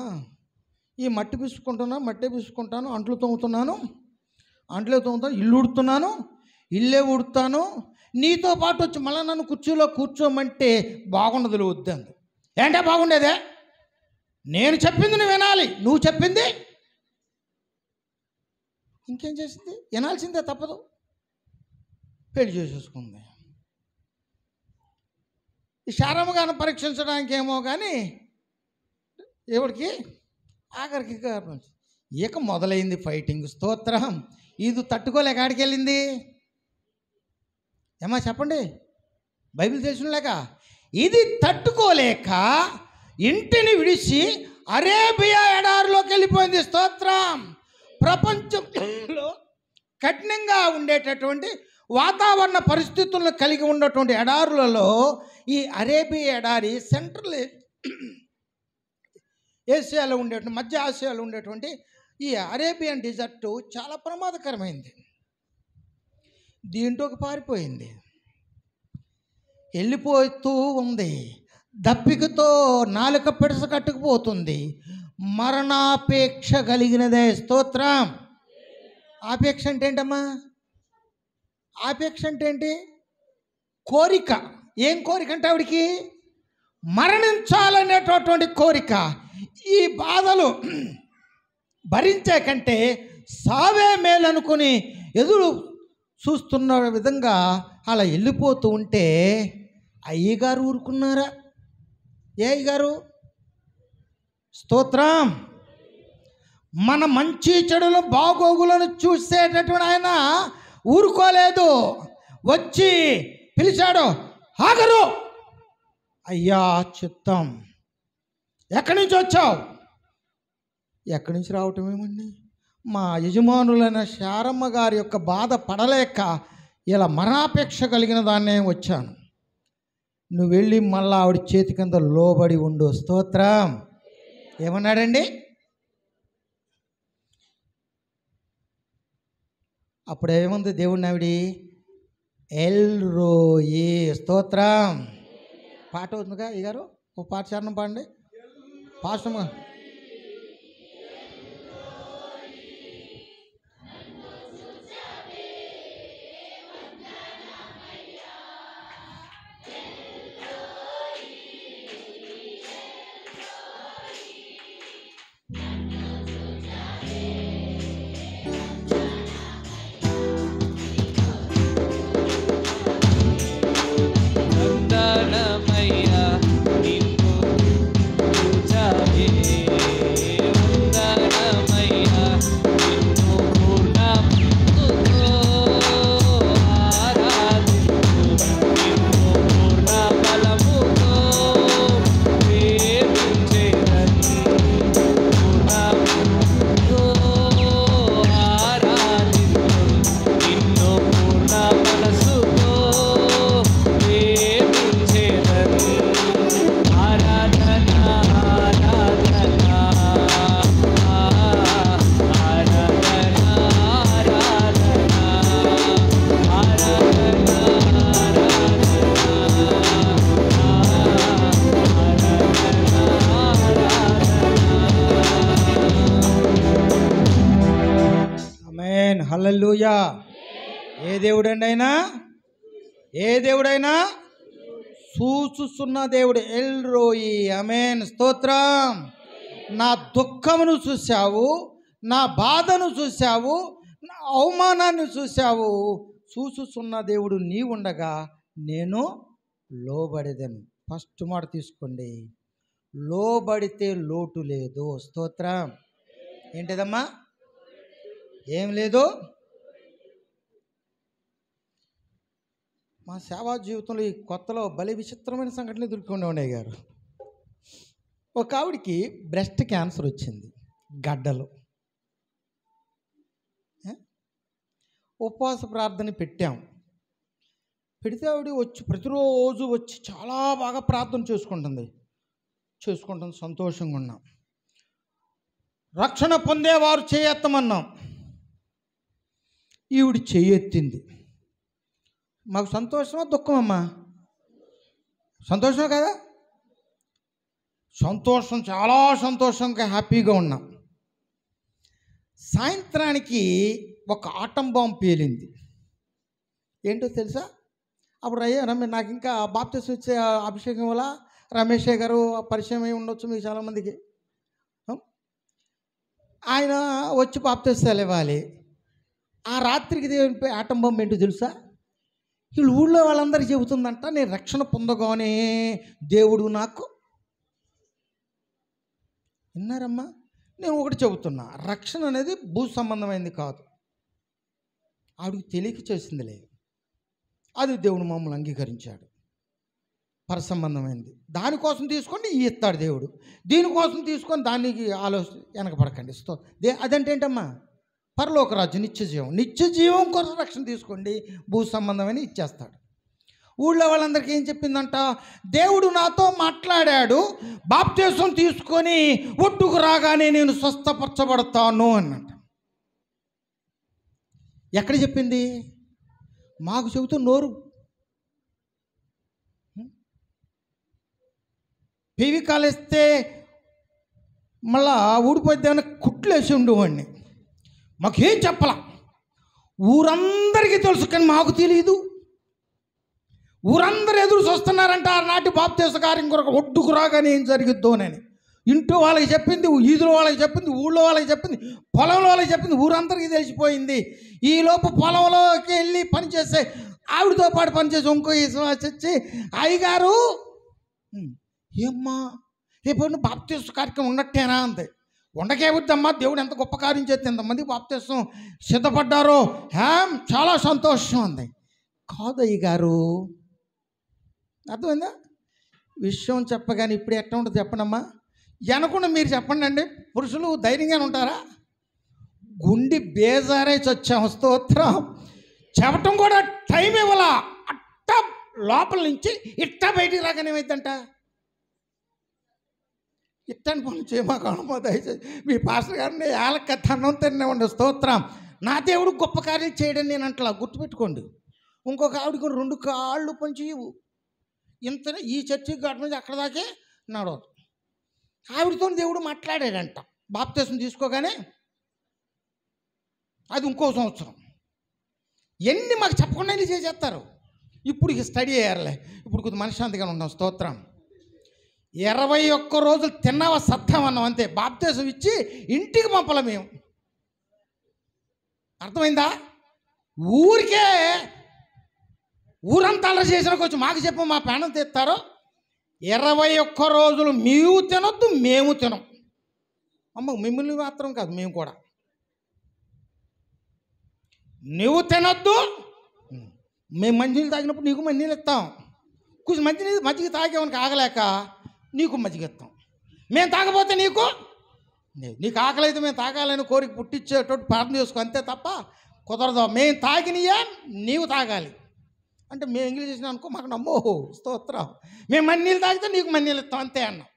ఈ మట్టి పిసుకుంటాను, అంట్లు తోముతున్నాను, ఇల్లు ఉడుతున్నాను, ఇల్లే ఉడుతాను, నీతో పాటు వచ్చి మళ్ళీ నన్ను కుర్చీలో కూర్చోమంటే బాగుండదు వద్దంది. ఏంటో బాగుండేదే, నేను చెప్పింది నువ్వు వినాలి, నువ్వు చెప్పింది ఇంకేం చేసింది, వినాల్సిందే, తప్పదు. పెళ్లి చేసేసుకుంది. ఈ శారమ్మ గారిని పరీక్షించడానికి ఏమో కానీ ఎవరికి ఆఖరికి ఇక మొదలైంది ఫైటింగ్. స్తోత్రం. ఇది తట్టుకోలేక ఆడికి వెళ్ళింది. ఏమా చెప్పండి, బైబిల్ తెలిసినలేక ఇది తట్టుకోలేక ఇంటిని విడిచి అరేబియా ఎడారిలోకి వెళ్ళిపోయింది. స్తోత్రం. ప్రపంచంలో కఠినంగా ఉండేటటువంటి వాతావరణ పరిస్థితులను కలిగి ఉన్నటువంటి ఎడారులలో ఈ అరేబియా ఎడారి సెంట్రల్ ఏషియాలో ఉండేటువంటి, మధ్య ఆసియాలో ఉండేటువంటి ఈ అరేబియన్ డిజర్ట్ చాలా ప్రమాదకరమైంది. దీంట్లోకి పారిపోయింది, వెళ్ళిపోతూ ఉంది. దప్పికతో నాలుక పిడస కట్టుకుపోతుంది. మరణాపేక్ష కలిగినదే. స్తోత్రం. ఆపేక్ష అంటే ఏంటమ్మా? ఆపేక్ష అంటే ఏంటి? కోరిక. ఏం కోరిక అంటే ఆవిడికి మరణించాలనేటటువంటి కోరిక. ఈ బాధలు భరించే కంటే సావే మేలనుకుని ఎదురు చూస్తున్న విధంగా అలా వెళ్ళిపోతూ ఉంటే అయ్యగారు ఊరుకున్నారా? ఏ అయ్యగారు? స్తోత్రం. మన మంచి చెడుల బాగోగులను చూసేటటువంటి ఆయన ఊరుకోలేదు. వచ్చి పిలిచాడు, ఆగరు. అయ్యా చిత్తం, ఎక్కడి నుంచి వచ్చావు? ఎక్కడి నుంచి రావటం ఏమండి, మా యజమానులైన శారమ్మ గారి యొక్క బాధ పడలేక ఇలా మరణాపేక్ష కలిగిన దాన్నే వచ్చాను. నువ్వు వెళ్ళి మళ్ళా ఆవిడ చేతి కింద లోబడి ఉండు. స్తోత్రం. ఏమన్నాడండి? అప్పుడు ఏముంది దేవుడిని ఆవిడ? ఎల్ రోయి. స్తోత్రం. పాట ఉందిగా ఈ గారు, ఓ పాట చరణం పాడండి. పాస్టమ్గా హల్లెలూయా. ఏ దేవుడండి? ఏ దేవుడైనా చూచుచున్న దేవుడు. El Roi. ఆమేన్. స్తోత్రం. నా దుఃఖమును చూశావు, నా బాధను చూశావు, నా అవమానాన్ని చూశావు. చూచుచున్న దేవుడు నీ ఉండగా నేను లోబడేదను. ఫస్ట్ మాట తీసుకోండి, లోబడితే లోటు లేదు. స్తోత్రం. ఏంటిదమ్మా? ఏం లేదు. మా సేవా జీవితంలో ఈ కొత్తలో భలే విచిత్రమైన సంఘటనలు ఎదుర్కొనే ఉన్నాయి గారు. ఒక ఆవిడికి బ్రెస్ట్ క్యాన్సర్ వచ్చింది, గడ్డలు. ఉపవాస ప్రార్థన పెట్టాం. పెడితే ఆవిడ వచ్చి ప్రతిరోజు వచ్చి చాలా బాగా ప్రార్థన చేసుకుంటుంది. సంతోషంగా ఉన్నాం. రక్షణ పొందేవారు చేయెత్తమన్నాం. ఈవిడ చేయెత్తింది. మాకు సంతోషమా దుఃఖమమ్మా? సంతోషమే కదా. సంతోషం, చాలా సంతోషంగా హ్యాపీగా ఉన్నాం. సాయంత్రానికి ఒక ఆటం బాంబు పేలింది. ఏంటో తెలుసా? అప్పుడు నాకు ఇంకా బాప్తిసం ఇచ్చే అభిషేకం వల్ల రమేష్ గారు పరిచయం అయి ఉండొచ్చు మీకు చాలామందికి. ఆయన వచ్చి బాప్తిసాలు ఇవ్వాలి. ఆ రాత్రికి దేవునిపై ఆటం బాంబు ఏంటో తెలుసా? వీళ్ళు ఊళ్ళో వాళ్ళందరికీ చెబుతుందంట, నేను రక్షణ పొందగానే దేవుడు నాకు. విన్నారమ్మా? నేను ఒకటి చెబుతున్నా, రక్షణ అనేది భూ సంబంధమైంది కాదు. ఆవిడకి తెలియక చేసింది లేదు, అది దేవుడు మమ్మల్ని అంగీకరించాడు. పర సంబంధమైంది, దానికోసం తీసుకొని ఇస్తాడు దేవుడు. దీనికోసం తీసుకొని దానికి ఆలోచన వెనకపడకండి. అదంటే ఏంటమ్మా? పరలోక రాజ్యం, నిత్య జీవం కోసం రక్షణ తీసుకోండి, భూ సంబంధమని ఇచ్చేస్తాడు. ఊళ్ళో వాళ్ళందరికీ ఏం చెప్పిందంట? దేవుడు నాతో మాట్లాడాడు, బాప్తిసం తీసుకొని ఒడ్డుకు రాగానే నేను స్వస్థపరచబడతాను అన్నట్ట. ఎక్కడ చెప్పింది? మాకు చెబుతూ నోరు పివి కాలేస్తే మళ్ళా ఊడిపోద్దామని కుట్లు వేసి ఉండేవాడిని. మాకేం చెప్పలా, ఊరందరికీ తెలుసు కానీ మాకు తెలియదు. ఊరందరూ ఎదురు చూస్తున్నారంట ఆనాటి బాప్తిస కార్యం కొరకు ఒడ్డుకు రాగానే ఏం జరిగిద్దోనని. ఇంట్లో వాళ్ళకి చెప్పింది, ఈదులో వాళ్ళకి చెప్పింది, ఊళ్ళో వాళ్ళకి చెప్పింది, పొలంలో వాళ్ళకి చెప్పింది, ఊరందరికీ తెలిసిపోయింది. ఈలోపు పొలంలోకి వెళ్ళి పనిచేసే ఆవిడతో పాటు పనిచేసి ఇంకో విశ్వాసం వచ్చి, అయ్యగారు ఏమ్మా రేపు బాప్తిస కార్యక్రమం ఉన్నట్టేనా అంతే. ఉండకేవద్దమ్మా, దేవుడు ఎంత గొప్ప కార్యం చేస్తే ఎంతమంది బాప్తిసం సిద్ధపడ్డారో, చాలా సంతోషం అంది. కాదు అయ్యగారు, అర్థమైందా? విషయం చెప్పగానే ఇప్పుడు ఎట్లా ఉంటుంది చెప్పండమ్మా? అనకుండా మీరు చెప్పండి అండి. పురుషులు ధైర్యంగానే ఉంటారా? గుండి బేజారే చచ్చాం, స్తోత్రం. చెప్పటం కూడా టైం ఇవ్వాల. అట్ట లోపల నుంచి ఇట్ట బయటికి రాగానే ఏమైందంట? ఇట్టని పనులు చేయమాకు అనుమతి దయచేసి. మీ పాస్టర్ గారిని వాళ్ళకి తన్నం తిన్నివ్వండి, స్తోత్రం. నా దేవుడు గొప్ప కార్యం చేయడం నేను అంటలా, గుర్తుపెట్టుకోండి. ఇంకొక ఆవిడకి 2 కాళ్ళు పంచి ఇంత ఈ చర్చికి గాడి నుంచి అక్కడ దాకే నడవదు. ఆవిడతో దేవుడు మాట్లాడాడంట బాప్తిసం తీసుకోగానే. అది ఇంకో సంవత్సరం. ఎన్ని మాకు చెప్పకుండా చేసేస్తారు. ఇప్పుడు ఇక స్టడీ అయ్యారులే, ఇప్పుడు కొద్ది మనశ్శాంతిగా ఉన్నాం, స్తోత్రం. 21 రోజులు తిన్నావా సత్తామన్నాం అంతే. బాప్తిసం ఇచ్చి ఇంటికి పంపలే మేము. అర్థమైందా? ఊరికే ఊరంతా అలా చేసినాక వచ్చి మాకు చెప్పు మా ప్రాణం తీస్తారో. 21 రోజులు మీరు తినొద్దు, మేము తినం. అమ్మ మిమ్మల్ని మాత్రం కాదు, మేము కూడా. నువ్వు తినొద్దు, మేము మంచినీళ్ళు తాగినప్పుడు నీకు మంచినీళ్ళు ఇస్తాం. కొంచెం మజ్జిగ తాగేవానికి ఆగలేక నీకు మజ్జిగ ఇస్తాం. మేము తాగపోతే నీకు ఆకలి అయితే మేము తాగాలని కోరిక పుట్టించేటట్టు ప్రార్థన చేసుకో, అంతే తప్ప కుదరదు. మేము తాగినయా నీవు తాగాలి అంటే మేము ఎంగిలి చేసినా అనుకో, మాకు నమ్మో, స్తోత్రం. మేము మన్నీళ్ళు తాగితే నీకు మన్నీళ్ళు ఇస్తాం, అంతే అన్నాం.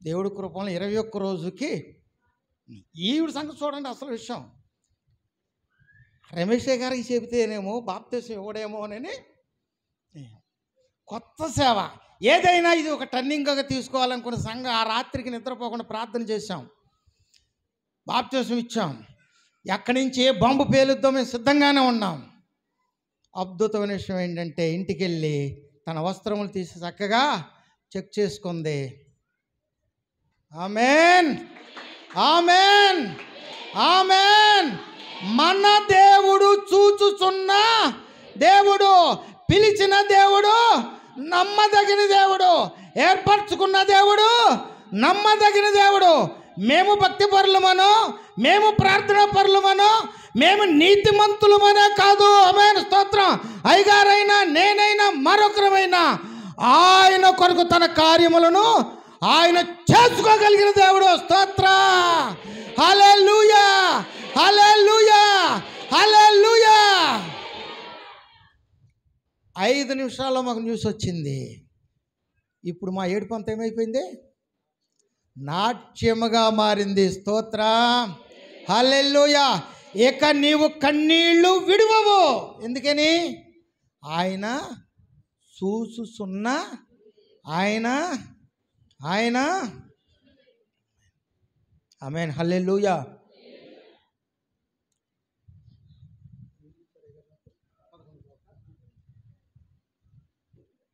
దేవుడి కృపలో 21 రోజుకి ఈవిడ సంగతి చూడండి. అసలు విషయం రమేష్ గారికి చెబితేనేమో బాప్తిసం ఇవ్వడేమో అని కొత్త సేవ. ఏదైనా ఇది ఒక టర్నింగ్గా తీసుకోవాలనుకున్న సంఘం ఆ రాత్రికి నిద్రపోకుండా ప్రార్థన చేశాం, బాప్తిసం ఇచ్చాం. ఎక్కడి నుంచి ఏ బాంబు పేలుద్దో మేము సిద్ధంగానే ఉన్నాం. అద్భుతమైన విషయం ఏంటంటే ఇంటికి వెళ్ళి తన వస్త్రములు తీసి చక్కగా చెక్ చేసుకుంది. ఆమేన్, ఆమేన్, ఆమేన్. మన దేవుడు చూచుచున్న దేవుడు, పిలిచిన దేవుడు, నమ్మదగిన దేవుడు, ఏర్పరచుకున్న దేవుడు, నమ్మదగిన దేవుడు. మేము భక్తి పరులమనో, మేము ప్రార్థనా పరులమనో, మేము నీతిమంతులమనే కాదు. ఆమేన్, స్తోత్రం. అయ్యగారైనా నేనైనా మరొకరమైనా ఆయన కొరకు తన కార్యములను ఆయన చేసుకోగలిగిన దేవుడు, స్తోత్ర. హల్లెలూయా, హల్లెలూయా, హల్లెలూయా. 5 నిమిషాల్లో మాకు న్యూస్ వచ్చింది. ఇప్పుడు మా ఏడుపు అంతా ఏమైపోయింది? నాట్యముగా మారింది, స్తోత్రం. హల్లెలూయా. ఇక నీవు కన్నీళ్లు విడువవు. ఎందుకని? ఆయన చూసుచున్న ఆయన ఆమేన్, హల్లెలూయా.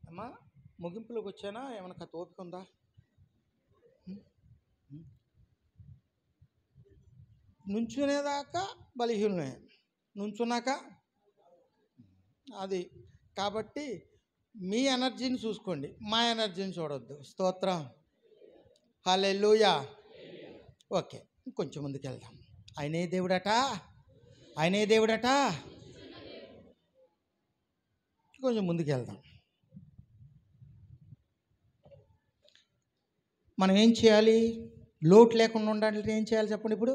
అమ్మా ముగింపులోకి వచ్చానా? ఏమన్నా ఓపిక ఉందా? నుంచునేదాకా బలహీనమే, నుంచున్నాక అది కాబట్టి మీ ఎనర్జీని చూసుకోండి, మా ఎనర్జీని చూడొద్దు. స్తోత్రం, హల్లెలూయా. ఓకే, కొంచెం ముందుకు వెళ్దాం. ఆయనే దేవుడట, ఆయనే దేవుడట. కొంచెం ముందుకు వెళ్దాం. మనం ఏం చేయాలి? లోటు లేకుండా ఉండాలంటే ఏం చేయాలి చెప్పండి ఇప్పుడు?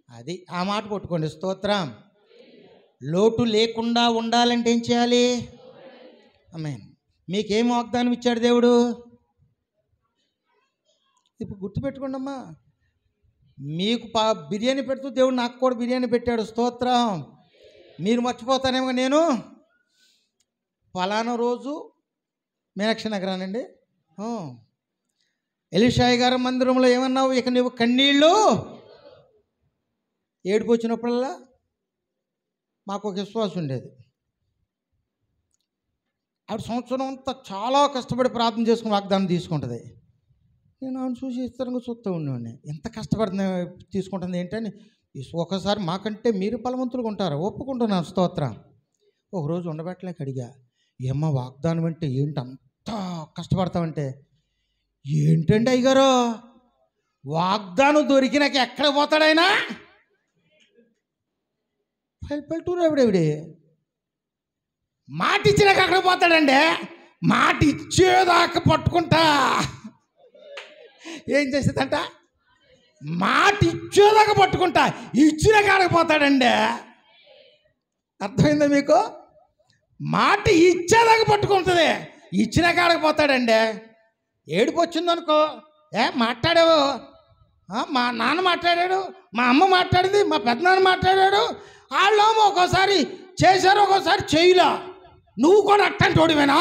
అది ఆ మాట పట్టుకోండి. స్తోత్రం. లోటు లేకుండా ఉండాలంటే ఏం చేయాలి? ఆమేన్. మీకేం వాగ్దానం ఇచ్చాడు దేవుడు? ఇప్పుడు గుర్తుపెట్టుకోండి అమ్మా, మీకు బిర్యానీ పెడుతూ దేవుడు నాకు కూడా బిర్యానీ పెట్టాడు. స్తోత్రం. మీరు మర్చిపోతానేమో, నేను ఫలానా రోజు మీనాక్షి నగరానండి ఎలీషాయి గారి మందిరంలో ఏమన్నావు? ఇక నువ్వు కన్నీళ్ళు ఏడుపు వచ్చినప్పుడల్లా మాకు ఒక విశ్వాసం ఉండేది. ఆవిడ సంవత్సరం అంతా చాలా కష్టపడి ప్రార్థన చేసుకుని వాగ్దానం తీసుకుంటుంది. నేను ఆమెను చూసి ఇష్టంగా చూస్తూ ఉండేవాడిని. ఎంత కష్టపడుతుంది తీసుకుంటుంది ఏంటని. ఒకసారి మాకంటే మీరు బలవంతులుగా ఉంటారు, ఒప్పుకుంటున్నాను. స్తోత్రం. ఒకరోజు ఉండబెట్టలేక అడిగా, ఏమ్మా వాగ్దానం అంటే ఏంటి అంత కష్టపడతామంటే? ఏంటండి అయ్యగారు, వాగ్దానం దొరికినాక ఎక్కడ పోతాడైనా? పల్లెటూరు ఎవడెవిడి మాట ఇచ్చినాక అక్కడ పోతాడండి. మాట ఇచ్చేదాకా పట్టుకుంటా. ఏం చేసేదంట? మాట ఇచ్చేదాకా పట్టుకుంటా, ఇచ్చిన కాడకు పోతాడండి. అర్థమైందా మీకు? మాట ఇచ్చేదాకా పట్టుకుంటుంది, ఇచ్చిన కాడకు పోతాడండి. ఏడుపు వచ్చిందనుకో, మాట్లాడావు, మా నాన్న మాట్లాడాడు, మా అమ్మ మాట్లాడింది, మా పెద్దనాన్న మాట్లాడాడు, వాళ్ళేమో ఒక్కోసారి చేశారు, ఒక్కోసారి చేయలా. నువ్వు కూడా అట్టంటోడివేనా,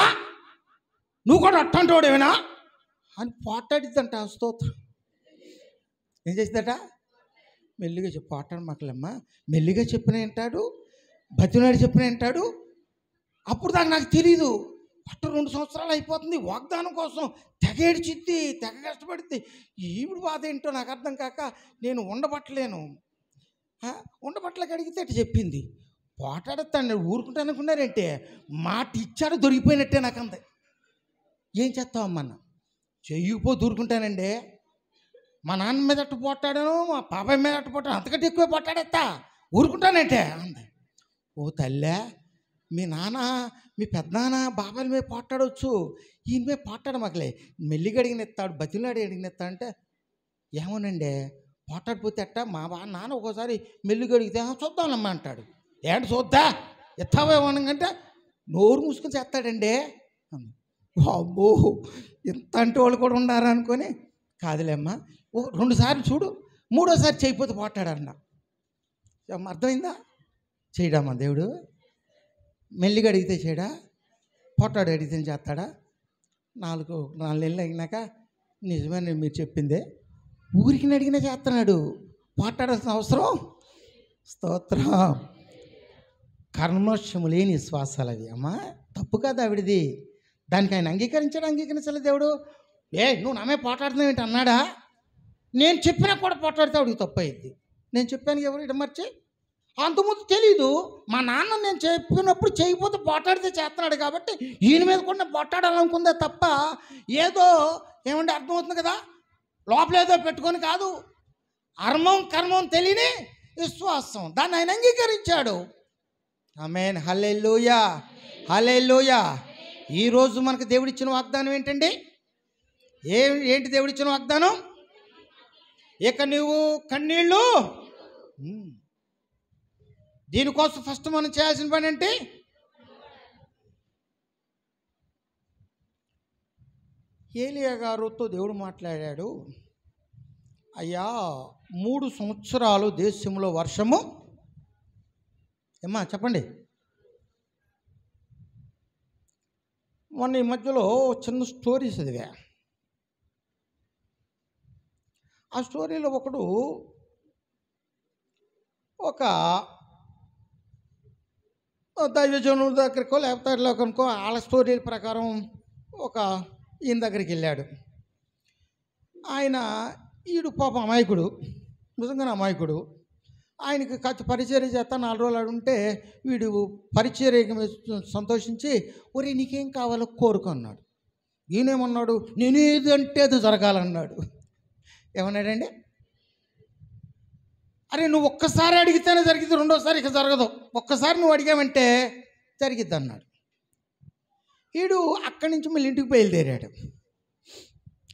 నువ్వు కూడా అట్టంటోడివేనా అని పోటాడిద్దంట. స్తోత్రం. ఏం చేసిందట? మెల్లిగా చెప్పు, పోటాడు మాటలమ్మా, మెల్లిగా చెప్పిన వింటాడు, బతినాడు చెప్పిన వింటాడు. అప్పుడు దాకా నాకు తెలీదు. పట్టు 2 సంవత్సరాలు అయిపోతుంది, వాగ్దానం కోసం తెగ ఏడ్చిద్ది, తెగ కష్టపడిద్ది. ఈవిడ బాధ ఏంటో నాకు అర్థం కాక నేను ఉండబట్టలేను. ఉండబట్టలేక అడిగితే అటు చెప్పింది. పోటాడుతాను, ఊరుకుంటా అనుకున్నారంటే మాట ఇచ్చాడు దొరికిపోయినట్టే నాకు అంది. ఏం చేస్తావమ్మన్న? చెయ్యకపోతే ఊరుకుంటానండి. మా నాన్న మీద అట్టు పోటాడాను, మా పాపాయి మీద అట్టు పోటాను, అంతకంటే ఎక్కువ పోటాడేస్తా, ఊరుకుంటానంటే అంది. ఓ తల్లే, మీ నాన్న, మీ పెద్దనాన్న బాబాయిల మీద పోటాడవచ్చు, ఈయన మీద పోటాడు మాకులే. మెల్లిగా అడిగినెత్తాడు, బతిలాడి అడిగినెత్తా అంటే ఏమోనండి, పోటాడిపోతే అట్ట. మా నాన్న ఒక్కోసారి మెల్లిగా అడిగితే చూద్దాంలమ్మా అంటాడు. ఏంటి చూద్దా, ఎత్తావేమోనంటే నోరు మూసుకొని చేస్తాడండి. అబ్బో, ఇంత అంటే వాళ్ళు కూడా ఉన్నారా అనుకొని, కాదులేమ్మా 2 సార్లు చూడు, 3ఓసారి చేయకపోతే పోటాడన్న. అర్థమైందా? చేయడమ్మా దేవుడు. మెల్లిగా అడిగితే చేయడా, పోటాడు అడిగితే చేస్తాడా? 4 నెలలు అయినాక నిజమే మీరు చెప్పిందే, ఊరికి అడిగినా చేస్తున్నాడు, పోటాడాల్సిన అవసరం. స్తోత్రం. కర్మోషము లేని విశ్వాసాలు అవి అమ్మా, తప్పు కాదు ఆవిడిది. దానికి ఆయన అంగీకరించలేదు దేవుడు. నువ్వు నామే పోటాడుతున్నావు ఏంటి అన్నాడా? నేను చెప్పినా కూడా పోటాడితే ఆవిడికి తప్పు అయింది. నేను చెప్పాను ఎవరు ఇడమర్చి, అంతకుముందు తెలీదు. మా నాన్న నేను చెప్పినప్పుడు చేయకపోతే పోటాడితే చేస్తున్నాడు కాబట్టి ఈయన మీద కూడా పోటాడాలనుకుందే తప్ప, ఏదో ఏమంటే అర్థమవుతుంది కదా, లోపల ఏదో పెట్టుకొని కాదు. కర్మం తెలియని విశ్వాసం, దాన్ని ఆయన అంగీకరించాడు. ఆమేన్. హల్లెలూయా, హల్లెలూయా. ఈరోజు మనకు దేవుడిచ్చిన వాగ్దానం ఏంటండి? ఏంటి దేవుడిచ్చిన వాగ్దానం? ఇక నువ్వు కన్నీళ్ళు. దీనికోసం ఫస్ట్ మనం చేయాల్సిన పని ఏంటి? ఏలియా గారితో దేవుడు మాట్లాడాడు. అయ్యా 3 సంవత్సరాలు దేశంలో వర్షము. ఏమ్మా చెప్పండి. మొన్న ఈ మధ్యలో చిన్న స్టోరీ చదివా. ఆ స్టోరీలో ఒకడు ఒక దైవజనుల దగ్గరకో లేకపోతే లోకనుకో వాళ్ళ స్టోరీ ప్రకారం ఒక ఈయన దగ్గరికి వెళ్ళాడు. ఈడు పాపం అమాయకుడు, నిజంగానే అమాయకుడు. ఆయనకి పరిచర్య చేస్తా 4 రోజులు ఆడు ఉంటే వీడు పరిచర్య సంతోషించి ఒరే నీకేం కావాలో కోరుకో అన్నాడు. ఈయనేమన్నాడు, నేను ఏదంటే అది జరగాలన్నాడు. ఏమన్నాడండి? అరే నువ్వు ఒక్కసారి అడిగితేనే జరిగింది, రెండోసారి ఇక జరగదు, ఒక్కసారి నువ్వు అడిగావంటే జరిగిద్ది అన్నాడు. వీడు అక్కడి నుంచి మళ్ళీ ఇంటికి బయలుదేరాడు.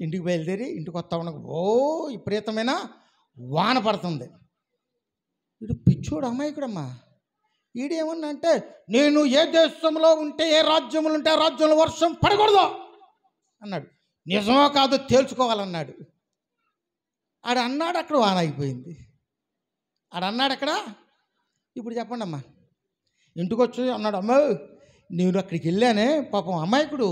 ఇంటికి బయలుదేరి ఇంటికి వస్తా ఉండగా విపరీతమైన వాన పడుతుంది. వీడు పిచ్చోడు, అమాయకుడమ్మా. వీడేమన్నా అంటే నేను ఏ దేశంలో ఉంటే, ఏ రాజ్యంలో ఉంటే ఆ రాజ్యంలో వర్షం పడకూడదు అన్నాడు. నిజమో కాదో తేల్చుకోవాలన్నాడు. ఆడు అన్నాడు, అక్కడ వాన అయిపోయింది. ఆడు అన్నాడు అక్కడ. ఇప్పుడు చెప్పండి అమ్మా, ఇంటికి వచ్చి అన్నాడు, అమ్మ నేను అక్కడికి వెళ్ళానే, పాపం అమాయకుడు,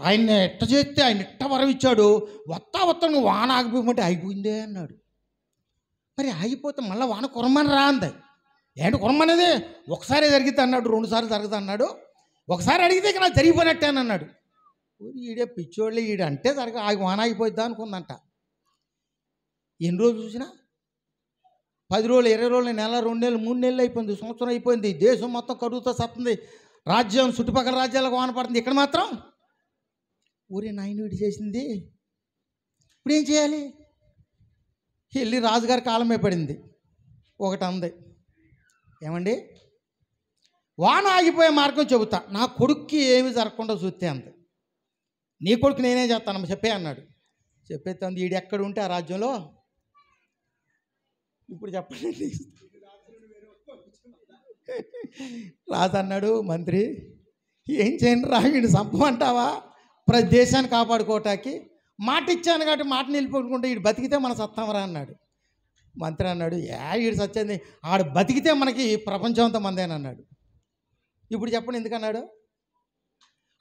ఆయన్ని ఎట్ట చేస్తే ఆయన ఎట్ట వరం ఇచ్చాడు, వత్తా నువ్వు వాన ఆగిపోమంటే అయిపోయిందే అన్నాడు. మరి ఆగిపోతే మళ్ళీ వాన కురమని రా అంది. ఏంటి కురమనేది? ఒకసారి జరిగితే అన్నాడు, 2 సార్లు జరుగుతా అన్నాడు, ఒకసారి అడిగితే ఇక నాకు జరిగిపోయినట్టే అని అన్నాడు. ఈడే పిచ్చోళ్ళు, ఈడంటే వాన ఆగిపోయిద్దా అనుకుందంట. ఎన్ని రోజులు చూసినా 10 రోజులు, 20 రోజులు, నెల, 2 నెలలు, 3 నెలలు అయిపోయింది, సంవత్సరం అయిపోయింది, దేశం మొత్తం కరువుతో సత్తుంది, రాజ్యం చుట్టుపక్కల రాజ్యాలకు వాన పడుతుంది, ఇక్కడ మాత్రం ఊరే నాయన వీడి చేసింది. ఇప్పుడు ఏం చేయాలి? వెళ్ళి రాజుగారి కాలమే పడింది. ఒకటి అంది, ఏమండి వాన ఆగిపోయే మార్గం చెబుతా, నా కొడుక్కి ఏమి జరగకుండా చూస్తే అంది. నీ కొడుకు నేనే చేస్తానమ్మా చెప్పే అన్నాడు. చెప్పేస్తుంది, ఈడు ఎక్కడ ఉంటే ఆ రాజ్యంలో. ఇప్పుడు చెప్పండి, రాజు అన్నాడు, మంత్రి ఏం చేయండి రా, వీడు చంపమంటావా? ప్రతి దేశాన్ని కాపాడుకోవటానికి మాట ఇచ్చాను కాబట్టి మాట నిలిపోకుంటే వీడు బతికితే మనం సత్తామరా అన్నాడు. మంత్రి అన్నాడు, వీడు సచ్చింది, ఆడు బతికితే మనకి ప్రపంచం అంతా మందేనన్నాడు. ఇప్పుడు చెప్పండి ఎందుకన్నాడు?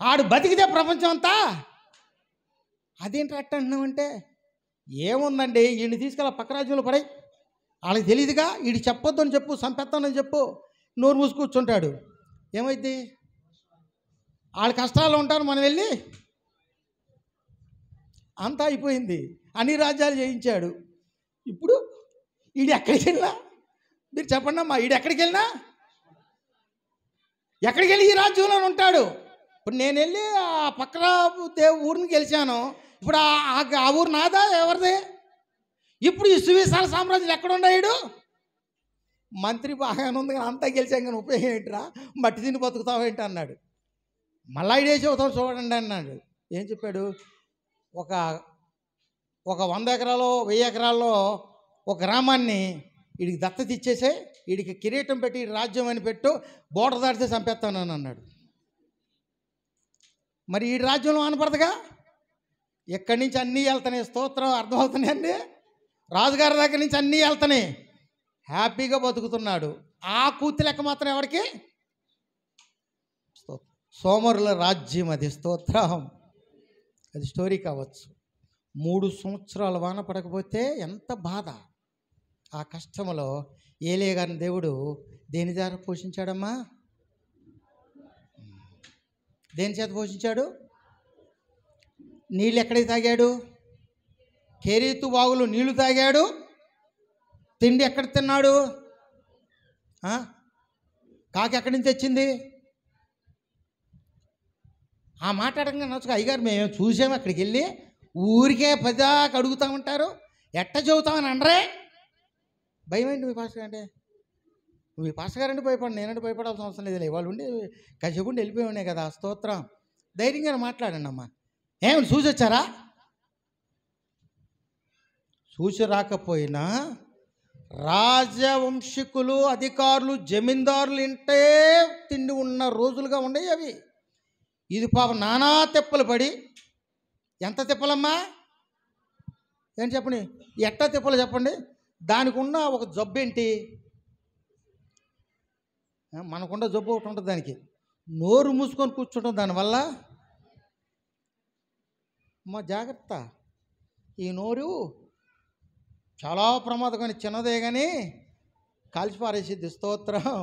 ఆడు బతికితే ప్రపంచం అంతా. అదేంటి అట్ట అంటున్నామంటే, ఏముందండి, వీడిని తీసుకెళ్ళి పక్క రాజ్యంలో పడే, వాళ్ళకి తెలియదుగా, వీడు చెప్పొద్దు అని చెప్పు, చంపేస్తానని చెప్పు, నోరు మూసి కూర్చుంటాడు, ఏమైంది? వాళ్ళ కష్టాల్లో ఉంటారు, మనం వెళ్ళి అంతా అయిపోయింది, అన్ని రాజ్యాలు జయించాడు. ఇప్పుడు వీడు ఎక్కడికి వెళ్ళినా, మీరు చెప్పండి అమ్మా, వీడు ఎక్కడికి వెళ్ళినా, ఎక్కడికి వెళ్ళి ఈ రాజ్యంలో ఉంటాడు. ఇప్పుడు నేను వెళ్ళి ఆ పక్కన ఊరిని గెలిచాను, ఇప్పుడు ఆ ఊరు నాదా ఎవరిది? ఇప్పుడు ఈ సువిశాల సామ్రాజ్యం ఎక్కడున్నాడు? మంత్రి బాగానే ఉంది కానీ అంతా గెలిచాం కానీ ఉపయోగం ఏంటిరా, మట్టి తిని బతుకుతావేంటి అన్నాడు. మళ్ళా ఇడే చెబుతాం చూడండి అన్నాడు. ఏం చెప్పాడు? ఒక 100 ఎకరాలు 1000 ఎకరాల్లో ఒక గ్రామాన్ని వీడికి దత్తత ఇచ్చేసే, వీడికి కిరీటం పెట్టి రాజ్యం అని పెట్టు, బోర్డర్ దాటితే చంపేస్తానని అన్నాడు. మరి ఈ రాజ్యంలో ఆనపడదుగా, ఎక్కడి నుంచి అన్నీ వెళ్తున్నాయి, స్తోత్రం అర్థమవుతున్నాయి అండి. రాజుగారి దగ్గర నుంచి అన్నీ వెళ్తున్నాయి, హ్యాపీగా బతుకుతున్నాడు. ఆ కూతి లెక్క మాత్రం ఎవరికి? సోమరుల రాజ్యం అది, స్తోత్రం. అది స్టోరీ కావచ్చు. 3 సంవత్సరాలు వాన పడకపోతే ఎంత బాధ. ఆ కష్టంలో ఏలే గారిని దేవుడు దేని ద్వారా పోషించాడమ్మా? దేని చేత పోషించాడు? నీళ్ళు ఎక్కడికి తాగాడు? కెరీతు వాగులు నీళ్లు తాగాడు. తిండి ఎక్కడ తిన్నాడు? కాకి ఎక్కడి నుంచి తెచ్చింది? ఆ మాట్లాడకంగా నచ్చుక, అయ్యగారు మేము చూసాము అక్కడికి వెళ్ళి, ఊరికే పదాక అడుగుతామంటారు, ఎట్ట చదువుతామని అనరే. భయం ఏంటి మీ పాస్టర్ అంటే? మీ పాస్టర్ గారంటే భయపడి, నేనంటే భయపడాల్సిన అవసరం లేదు. వాళ్ళు ఉండి కసేపుండి వెళ్ళిపోయి ఉన్నాయి కదా, స్తోత్రం. ధైర్యంగా మాట్లాడండి అమ్మా. ఏమని చూసి వచ్చారా? చూసి రాకపోయినా రాజవంశికులు, అధికారులు, జమీందారులు ఇంటే తిండి ఉన్న రోజులుగా ఉండేవి అవి. ఇది పాపం నానా తిప్పలు పడి, ఎంత తిప్పలమ్మా ఏంటి చెప్పండి, ఎట్టా తిప్పలు చెప్పండి. దానికి ఉన్న ఒక జబ్బు ఏంటి? మనకున్న జబ్బు ఒకటి ఉంటుంది దానికి, నోరు మూసుకొని కూర్చుంటాం. దానివల్ల మా జాగ్రత్త, ఈ నోరు చాలా ప్రమాదకమైన, చిన్నదే కానీ కాల్చిపారేసిద్ది, స్తోత్రం.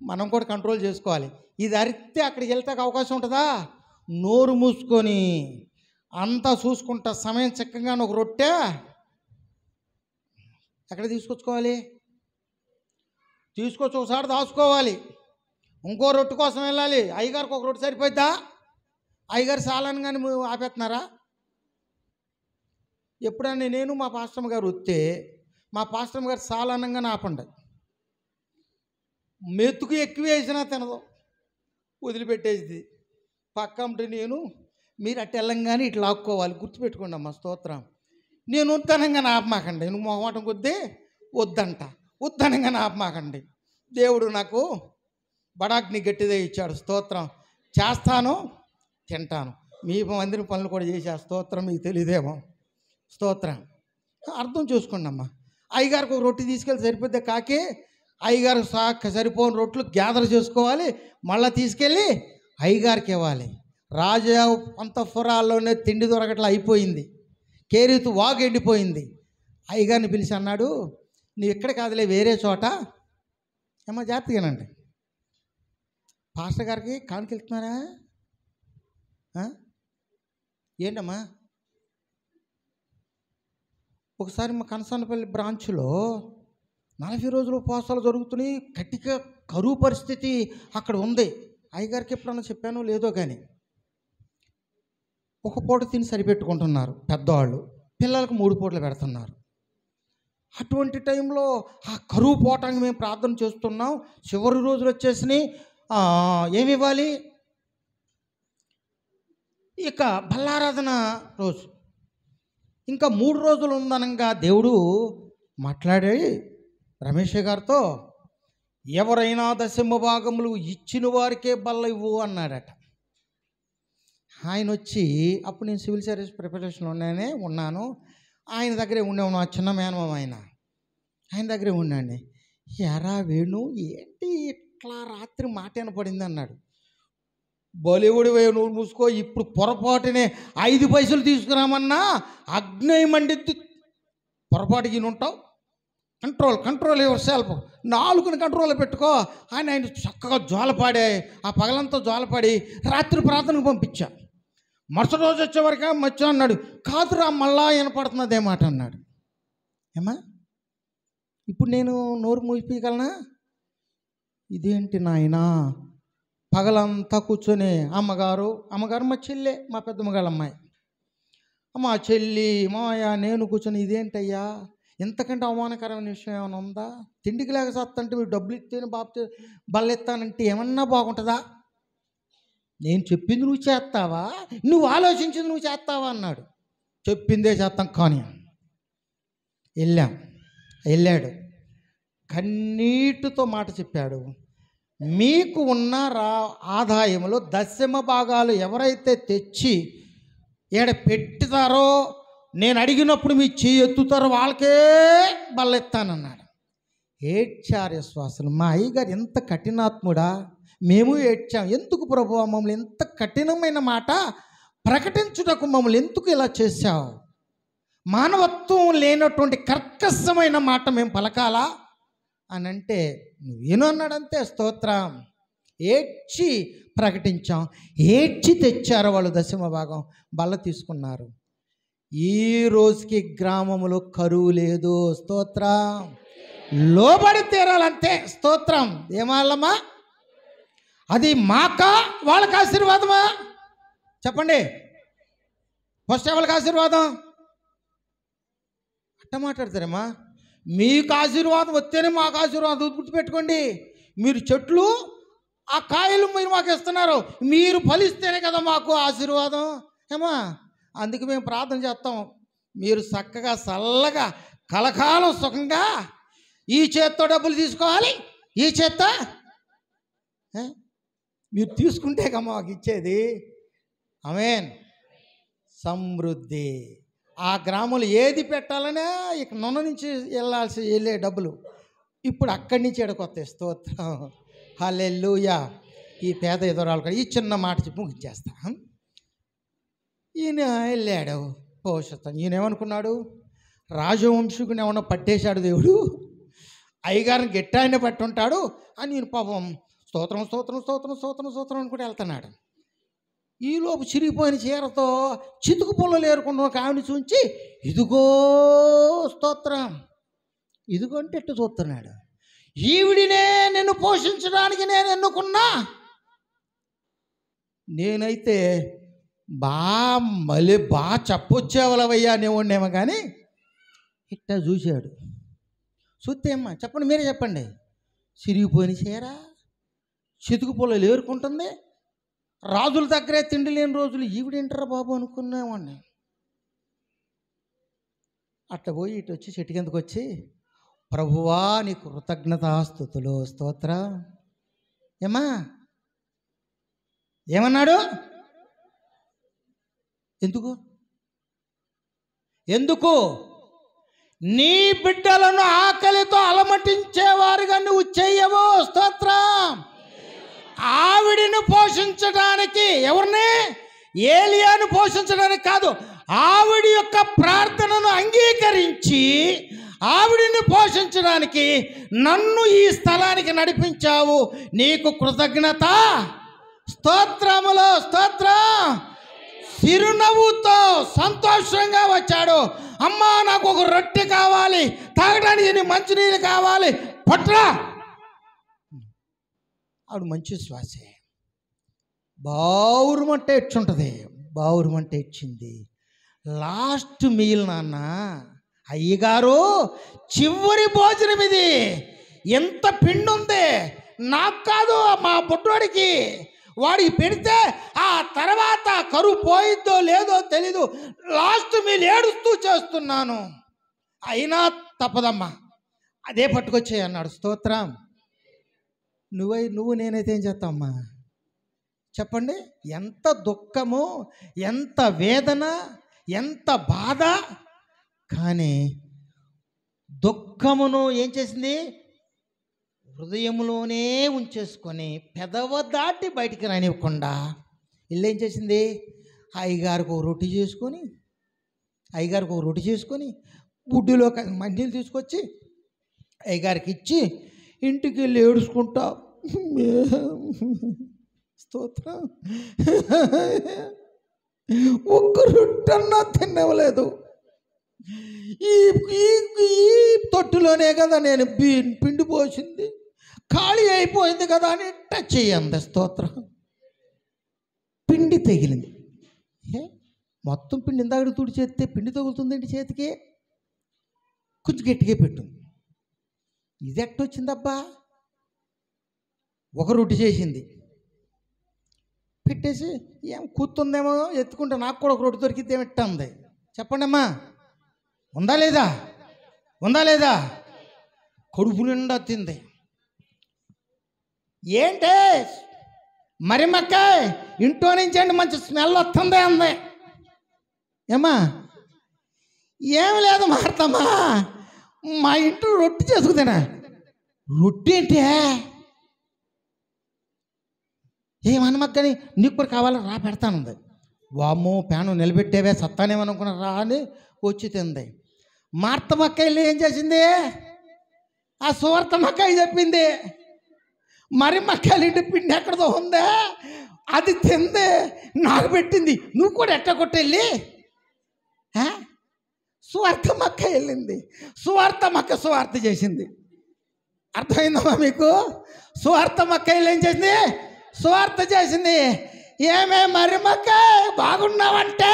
మనం కూడా కంట్రోల్ చేసుకోవాలి. ఇది అరిస్తే అక్కడికి వెళ్తే అవకాశం ఉంటుందా? నోరు మూసుకొని అంతా చూసుకుంటా, సమయం చక్కగా ఒక రొట్టె ఎక్కడ తీసుకొచ్చుకోవాలి? తీసుకొచ్చి ఒకసారి దాచుకోవాలి, ఇంకో రొట్టె కోసం వెళ్ళాలి. అయ్యగారికి ఒక రొట్టె సరిపోద్దా? అయ్యగారు సాలని కానీ ఆపేస్తున్నారా? ఎప్పుడన్నా నేను మా పాస్టమ్ గారు వస్తే మా పాస్టమ్ గారు సాలనంగానే ఆపండి. మెతుకు ఎక్కువ వేసినా తినదు, వదిలిపెట్టేది. పక్కంటే నేను మీరు అటు వెళ్ళంగానే ఇట్లా లాక్కోవాలి. గుర్తుపెట్టుకోండి అమ్మ. స్తోత్రం. నేను వద్దనంగానే ఆపమాకండి. నువ్వు మొహమాటం కొద్దీ వద్దంట, వద్దనంగానే ఆపమాకండి. దేవుడు నాకు బడాగ్ని గట్టిదే ఇచ్చాడు. స్తోత్రం. చేస్తాను, తింటాను. మీ మందిని పనులు కూడా చేసే స్తోత్రం మీకు తెలియదేమో. స్తోత్రం. అర్థం చేసుకోండి అమ్మ. అయ్యగారికి ఒక రొట్టె తీసుకెళ్ళి సరిపోద్ది కాకి. అయ్యగారు సరిపోని రొట్టెలు గ్యాదర్ చేసుకోవాలి, మళ్ళీ తీసుకెళ్ళి అయ్యగారికి ఇవ్వాలి. రాజా అంతఃపురాల్లోనే తిండి దొరకట్లా అయిపోయింది, కేరీతు వాగు ఎండిపోయింది. అయ్యగారిని పిలిచి అన్నాడు, నువ్వు ఇక్కడ కాదులే వేరే చోట. ఏమో జాగ్రత్తగానండి. పాస్టర్ గారికి కానుక వెళ్తున్నారా? ఏంటమ్మా? ఒకసారి మా కనసానపల్లి బ్రాంచ్లో 40 రోజులు ఉపవాసాలు జరుగుతున్నాయి. గట్టిగా కరువు పరిస్థితి అక్కడ ఉంది. అయ్యగారికి ఎప్పుడన్నా చెప్పానో లేదో కానీ ఒక పూట తిని సరిపెట్టుకుంటున్నారు పెద్దవాళ్ళు, పిల్లలకు 3 పూటలు పెడుతున్నారు. అటువంటి టైంలో ఆ కరువు పోవటానికి మేము ప్రార్థన చేస్తున్నాం. చివరి రోజులు వచ్చేసినాయి. ఏమి ఇవ్వాలి? ఇక బల్లారాధన రోజు ఇంకా 3 రోజులు ఉందనగా దేవుడు మాట్లాడి రమేష్ గారితో, ఎవరైనా దశమ భాగములు ఇచ్చిన వారికే బల్ల ఇవ్వు అన్నాడట. ఆయన వచ్చి, అప్పుడు నేను సివిల్ సర్వీస్ ప్రిపరేషన్లో ఉన్నాను. ఆయన దగ్గరే ఉండేవాను, ఆ చిన్న మేనమామ ఆయన దగ్గరే ఉన్నాండి. ఎరా వేణు, ఏంటి ఇట్లా రాత్రి మాట వినపడింది అన్నాడు. బలివుడి వే, నువ్వు మూసుకో. ఇప్పుడు పొరపాటునే 5 పైసలు తీసుకురామన్నా అగ్ని మండిద్ది. పొరపాటుకి ఉంటావు. Control your self. 4 కంట్రోల్లో పెట్టుకో అని ఆయన చక్కగా జోలపాడే. ఆ పగలంతా జోలపాడి రాత్రి ప్రార్థనకు పంపించా. మరుసటి రోజు వచ్చేవరకు మధ్య అన్నాడు, కాదురా మళ్ళా వినపడుతున్నది ఏ మాట అన్నాడు. ఏమా ఇప్పుడు నేను నోరు మూసిపోయగలనా? ఇదేంటి నాయనా? పగలంతా కూర్చొని అమ్మగారు మా చెల్లె, మా పెద్దమ్మగాళ్ళ అమ్మాయి, మా చెల్లి మాయా నేను కూర్చొని, ఇదేంటయ్యా ఇంతకంటే అవమానకరమైన విషయం ఏమైనా ఉందా? తిండికి లేక సత్తంటే మీరు డబ్బులు ఇస్తేనే బాబు బల్లెత్తానంటే ఏమన్నా బాగుంటుందా? నేను చెప్పింది నువ్వు చేస్తావా, నువ్వు ఆలోచించింది నువ్వు చేస్తావా అన్నాడు. చెప్పిందే చేస్తాం కానీ. వెళ్ళాడు కన్నీటితో మాట చెప్పాడు. మీకు ఉన్న ఆదాయంలో 10వ భాగాలు ఎవరైతే తెచ్చి ఈడ పెట్టుతారో, నేను అడిగినప్పుడు మీ చెయ్యి ఎత్తుతారో వాళ్ళకే బల్లెత్తానన్నాడు. ఏడ్చారు విశ్వాసులు. మా అయ్యగారు ఎంత కఠినాత్ముడా, మేము ఏడ్చాం. ఎందుకు ప్రభువా మమ్మల్ని ఎంత కఠినమైన మాట ప్రకటించుటకు మమ్మల్ని ఎందుకు ఇలా చేశావు? మానవత్వం లేనటువంటి కర్కశమైన మాట మేము పలకాలా అని అంటే నువ్వేను అన్నాడంతే. స్తోత్రం. ఏడ్చి ప్రకటించాం, ఏడ్చి తెచ్చారు వాళ్ళు 10వ భాగం బల్ల తీసుకున్నారు. ఈ రోజుకి గ్రామంలో కరువు లేదు. స్తోత్రం. లోబడి తీరాలంతే. స్తోత్రం. ఏమాలమ్మా? అది మాకా వాళ్ళకి ఆశీర్వాదమా? చెప్పండి. ఫస్ట్ ఎవరికి ఆశీర్వాదం? అట్ట మాట్లాడతారేమ్మా. మీకు ఆశీర్వాదం వస్తేనే మాకు ఆశీర్వాదం. గుర్తుపెట్టుకోండి. మీరు చెట్లు, ఆ కాయలు మీరు మాకు ఇస్తున్నారు. మీరు ఫలిస్తేనే కదా మాకు ఆశీర్వాదం. ఏమా, అందుకు మేము ప్రార్థన చేస్తాం. మీరు చక్కగా చల్లగా కలకాలం సుఖంగా ఈ చేత్తో డబ్బులు తీసుకోవాలి, ఈ చేత్త మీరు తీసుకుంటే కదా మాకు ఇచ్చేది. ఆమేన్. సమృద్ధి. ఆ గ్రామంలో ఏది పెట్టాలనే ఇక నొన్న నుంచి వెళ్ళే డబ్బులు ఇప్పుడు అక్కడి నుంచి ఎడకొస్తాయి. స్తోత్రం. హల్లెలూయా. ఈ పేద ఎదురాలు ఈ చిన్న మాట చెప్పి ముగించేస్తా. ఈయన వెళ్ళాడు భవిష్యత్తు. ఈయన ఏమనుకున్నాడు? రాజవంశకుని ఏమన్నా పట్టేశాడు దేవుడు, అయ్యగారిని గట్టాయన పట్టుంటాడు అని ఈయన పాపం స్తోత్రం స్తోత్రం స్తోత్రం స్తోత్రం స్తోత్రం అనుకుంటే వెళ్తున్నాడు. ఈలోపు చిరిగిపోయిన చీరతో చితుకు పుల్లలు ఏరుకుంటున్న కావిని చూంచి, ఇదిగో స్తోత్రం, ఇదిగోంటే ఎట్టు చూస్తున్నాడు. ఈవిడినే నిన్ను పోషించడానికి నేను ఎన్నుకున్నా. నేనైతే మళ్ళీ చెప్పొచ్చేవలవయ్యా అనేవాడినేమో, కానీ ఇట్టా చూశాడు. చూస్తే అమ్మా చెప్పండి, మీరే చెప్పండి. సిరిగిపోయిన చీర, చితుకు పొలలు ఏరుకుంటుంది, రాజుల దగ్గరే తిండి లేని రోజులు ఈవిడేంటరా బాబు అనుకునేవాడిని. అట్లా పోయి ఇటు వచ్చి చెట్టు కిందకు వచ్చి, ప్రభువా నీకు కృతజ్ఞతాస్తుతులు, స్తోత్ర. ఏమన్నాడు? ఎందుకు నీ బిడ్డలను ఆకలితో అలమటించేవారుగా నువ్వు చెయ్యవు. స్తోత్రం. ఆవిడిని పోషించడానికి, ఎవరిని? ఏలియాను పోషించడానికి కాదు, ఆవిడి యొక్క ప్రార్థనను అంగీకరించి ఆవిడిని పోషించడానికి నన్ను ఈ స్థలానికి నడిపించావు. నీకు కృతజ్ఞత. స్తోత్రములో స్తోత్రం. చిరునవ్వుతో సంతోషంగా వచ్చాడు. అమ్మా నాకు ఒక రొట్టె కావాలి, తాగడానికి మంచినీళ్ళు కావాలి, పట్రా. ఆవిడ మంచి శ్వాసే. బావురుమంటే ఇచ్చుంటుంది, బావురుమంటే ఇచ్చింది. లాస్ట్ మీల్ నాన్న, అయ్యగారు చివరి భోజనం ఇది. ఎంత పిండి ఉంది, నాకు కాదు మా బుడ్డోడికి. వాడికి పెడితే ఆ తర్వాత కరువు పోయిద్దో లేదో తెలీదు. లాస్ట్ మీల్ ఏడుస్తూ చేస్తున్నాను, అయినా తప్పదమ్మా, అదే పట్టుకొచ్చేయి అన్నాడు. స్తోత్రం. నువ్వు నేనైతే ఏం చేస్తామమ్మా చెప్పండి? ఎంత దుఃఖము, ఎంత వేదన, ఎంత బాధ. కానీ దుఃఖమును ఏం చేసింది? హృదయంలోనే ఉంచేసుకొని పెదవ దాటి బయటికి రానివ్వకుండా ఇల్లు ఏం చేసింది? అయ్యగారికి ఒక రొట్టె చేసుకొని బుడ్డిలో మంచినీళ్ళు తీసుకొచ్చి అయ్యగారికి ఇచ్చి ఇంటికి వెళ్ళి ఏడుచుకుంటా, స్తోత్రం, ఒక్క రొట్టెన్నా తినవలేదు. ఈ తొట్టులోనే కదా నేను పిండి పోసింది, ఖాళీ అయిపోయింది కదా అని టచ్ చేయండి. స్తోత్రం. పిండి తగిలింది. మొత్తం పిండి ఇందాక తుడి చేస్తే పిండి తగులుతుందండి చేతికి. కొంచెం గట్టిగా పెట్టు. ఇది ఎట్టొచ్చిందబ్బా? ఒక రొట్టె చేసింది, పెట్టేసి ఏం కూతుందేమో ఎత్తుకుంటే నాకు కూడా ఒక రొట్టె దొరికితే ఏమిట్ట ఉంది. చెప్పండి అమ్మా, ఉందా లేదా? కడుపు నిండా తింది. ఏంటే మరి మక్క ఇంట్లో నుంచి అండి మంచి స్మెల్ వస్తుందే అంది. ఏమ్మా? ఏమి లేదు మారుతామా, మా ఇంట్లో రొట్టె చేసుకుతానా. రొట్టె ఏంటే? ఏమన్నమక్కని నీకు కూడా కావాలని రా పెడతానుంది. వామ్మో ప్యాను నిలబెట్టేవే సత్తానేమనుకున్నా రా అని వచ్చి తింది. మార్తమక్కయ్యలు ఏం చేసింది? ఆ సువార్తమక్కయ్య చెప్పింది, మరి మక్కయ్యలు ఇంటి పిండి ఎక్కడదో ఉందే అది తింది, నాకు పెట్టింది. నువ్వు కూడా ఎట్ట కొట్టెళ్ళి సువార్తమక్క వెళ్ళింది. సువార్తమక్క సువార్త చేసింది. అర్థమైందమ్మా మీకు? సువార్తమక్క వెళ్ళి ఏం చేసింది? సువార్త చేసింది. ఏమే మరి మక్క బాగున్నావంటే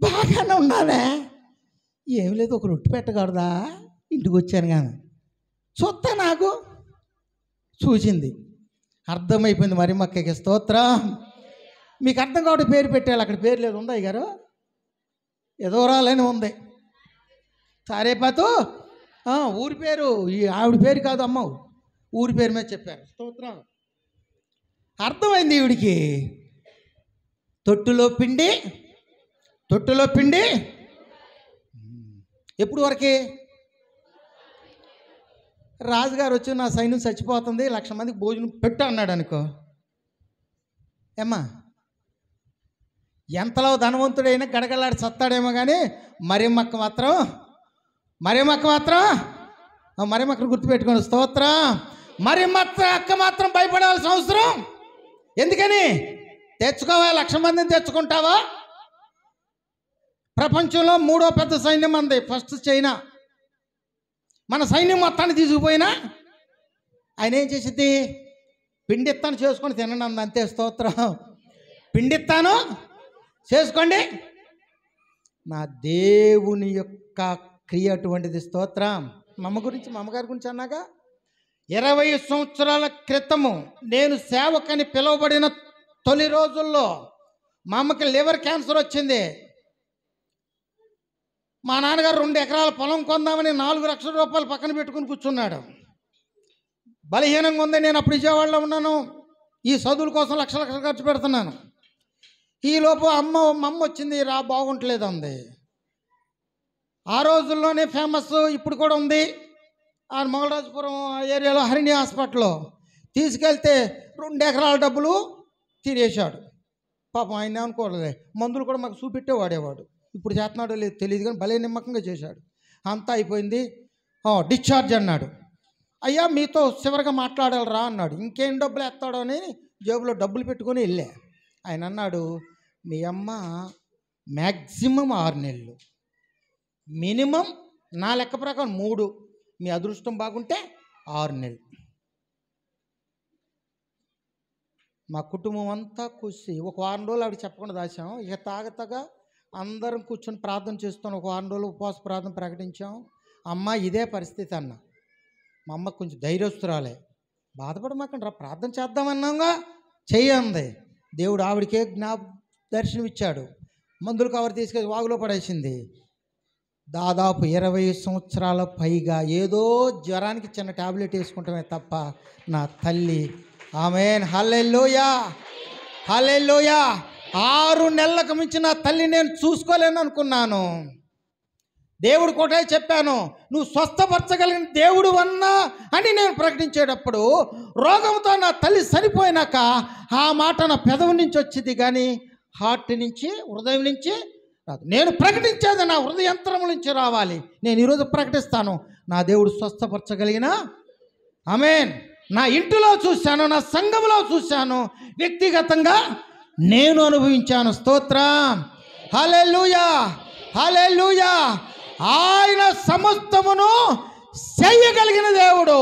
బాగానే ఉన్నానే. ఏం లేదు, ఒక రొట్టె పెట్టకూడదా? ఇంటికి వచ్చాను కానీ చూస్తా, నాకు చూసింది, అర్థమైపోయింది మరి మక్కకి. స్తోత్రం. మీకు అర్థం కావడం పేరు పెట్టాలి. అక్కడ పేరు లేదు, ఉందా గారు? ఏదో రాలని ఉంది. సారేపాతు ఊరి పేరు, ఈ ఆవిడ పేరు కాదు, అమ్మ ఊరి పేరు మీద చెప్పారు. స్తోత్రం. అర్థమైంది ఈవిడికి. తొట్టులో పిండి ఎప్పుడు వరకే? రాజుగారు వచ్చి నా సైన్యం చచ్చిపోతుంది, 1,00,000 మందికి భోజనం పెట్టు అన్నాడు అనుకో. ఏమ్మా, ఎంతలో ధనవంతుడైనా గడగలాడి చస్తాడేమో కానీ మరిమక్క మాత్రం మరిమక్కను గుర్తుపెట్టుకోండి. స్తోత్రం. అక్క మాత్రం భయపడాల్సిన అవసరం ఎందుకని? తెచ్చుకోవా, 1,00,000 మందిని తెచ్చుకుంటావా? ప్రపంచంలో 3వ పెద్ద సైన్యం అంది. ఫస్ట్ చైనా, మన సైన్యం మొత్తాన్ని తీసుకుపోయినా ఆయన ఏం చేసిద్ది? పిండిత్తాను చేసుకొని తినండి అంది, అంతే. స్తోత్రం. పిండిత్తాను చేసుకోండి. నా దేవుని యొక్క క్రియ అటువంటిది. స్తోత్రం. మా అమ్మగారి గురించి అన్నాగా, 20 సంవత్సరాల క్రితము నేను సేవకని పిలువబడిన తొలి రోజుల్లో మా అమ్మకి లివర్ క్యాన్సర్ వచ్చింది. మా నాన్నగారు 2 ఎకరాల పొలం కొందామని 4 లక్షల రూపాయలు పక్కన పెట్టుకుని కూర్చున్నాడు. బలహీనంగా ఉంది. నేను అప్పుడు విజయవాడలో ఉన్నాను. ఈ చదువుల కోసం లక్షలు ఖర్చు పెడుతున్నాను. ఈలోపు మా అమ్మ వచ్చింది, రా బాగుంటలేదు అంది. ఆ రోజుల్లోనే ఫేమస్, ఇప్పుడు కూడా ఉంది, ఆ మొగలరాజపురం ఏరియాలో హరిణి హాస్పిటల్లో తీసుకెళ్తే 2 ఎకరాల డబ్బులు తినేశాడు. పాపం ఆయన అనుకోలేదు, మందులు కూడా మాకు చూపెట్టే వాడేవాడు. ఇప్పుడు చేస్తున్నాడో లేదు తెలియదు, కానీ భలే నిమ్మకంగా చేశాడు. అంతా అయిపోయింది. డిశ్చార్జ్ అన్నాడు. అయ్యా మీతో చివరిగా మాట్లాడాలరా అన్నాడు. ఇంకేం డబ్బులు ఎత్తాడో అని జేబులో డబ్బులు పెట్టుకొని వెళ్ళా. ఆయన అన్నాడు, మీ అమ్మ మ్యాక్సిమం 6 నెలలు, మినిమం నా లెక్క ప్రకారం 3, మీ అదృష్టం బాగుంటే 6 నెలలు. మా కుటుంబం అంతా కూర్చి ఒక 1 వారం రోజులు ఆవిడ చెప్పకుండా దాచాం. ఇక తాగతగా అందరం కూర్చొని ప్రార్థన చేస్తాం. ఒక 1 వారం రోజులు ఉపవాస ప్రార్థన ప్రకటించాం. అమ్మ ఇదే పరిస్థితి అన్న. మా అమ్మ కొంచెం ధైర్యస్తురాలే, బాధపడమాకండి రా ప్రార్థన చేద్దామన్నాగా చెయ్యంది. దేవుడు ఆవిడకే దర్శనం ఇచ్చాడు. మందులు కవర్ తీసుకెళ్ళి వాగులో పడేసింది. దాదాపు 20 సంవత్సరాల పైగా ఏదో జ్వరానికి చిన్న టాబ్లెట్ వేసుకుంటామే తప్ప నా తల్లి, ఆమేన్, హల్లెలూయా, హల్లెలూయా, 6 నెలలకు మించి నా తల్లి నేను చూసుకోలేను అనుకున్నాను. దేవుడు కూడా చెప్పాను, నువ్వు స్వస్థపరచగలిగిన దేవుడు అన్నా అని నేను ప్రకటించేటప్పుడు రోగంతో నా తల్లి చనిపోయినాక ఆ మాట నా పెదవి నుంచి వచ్చింది, కానీ హార్ట్ నుంచి, హృదయం నుంచి రాదు. నేను ప్రకటించేది నా హృదయంత్రం నుంచి రావాలి. నేను ఈరోజు ప్రకటిస్తాను, నా దేవుడు స్వస్థపరచగలిగిన, ఆమేన్. నా ఇంటిలో చూశాను, నా సంఘంలో చూశాను, వ్యక్తిగతంగా నేను అనుభవించాను. స్తోత్రం, హల్లెలూయా, హల్లెలూయా. ఆయన సమస్తమును చేయగలిగిన దేవుడు,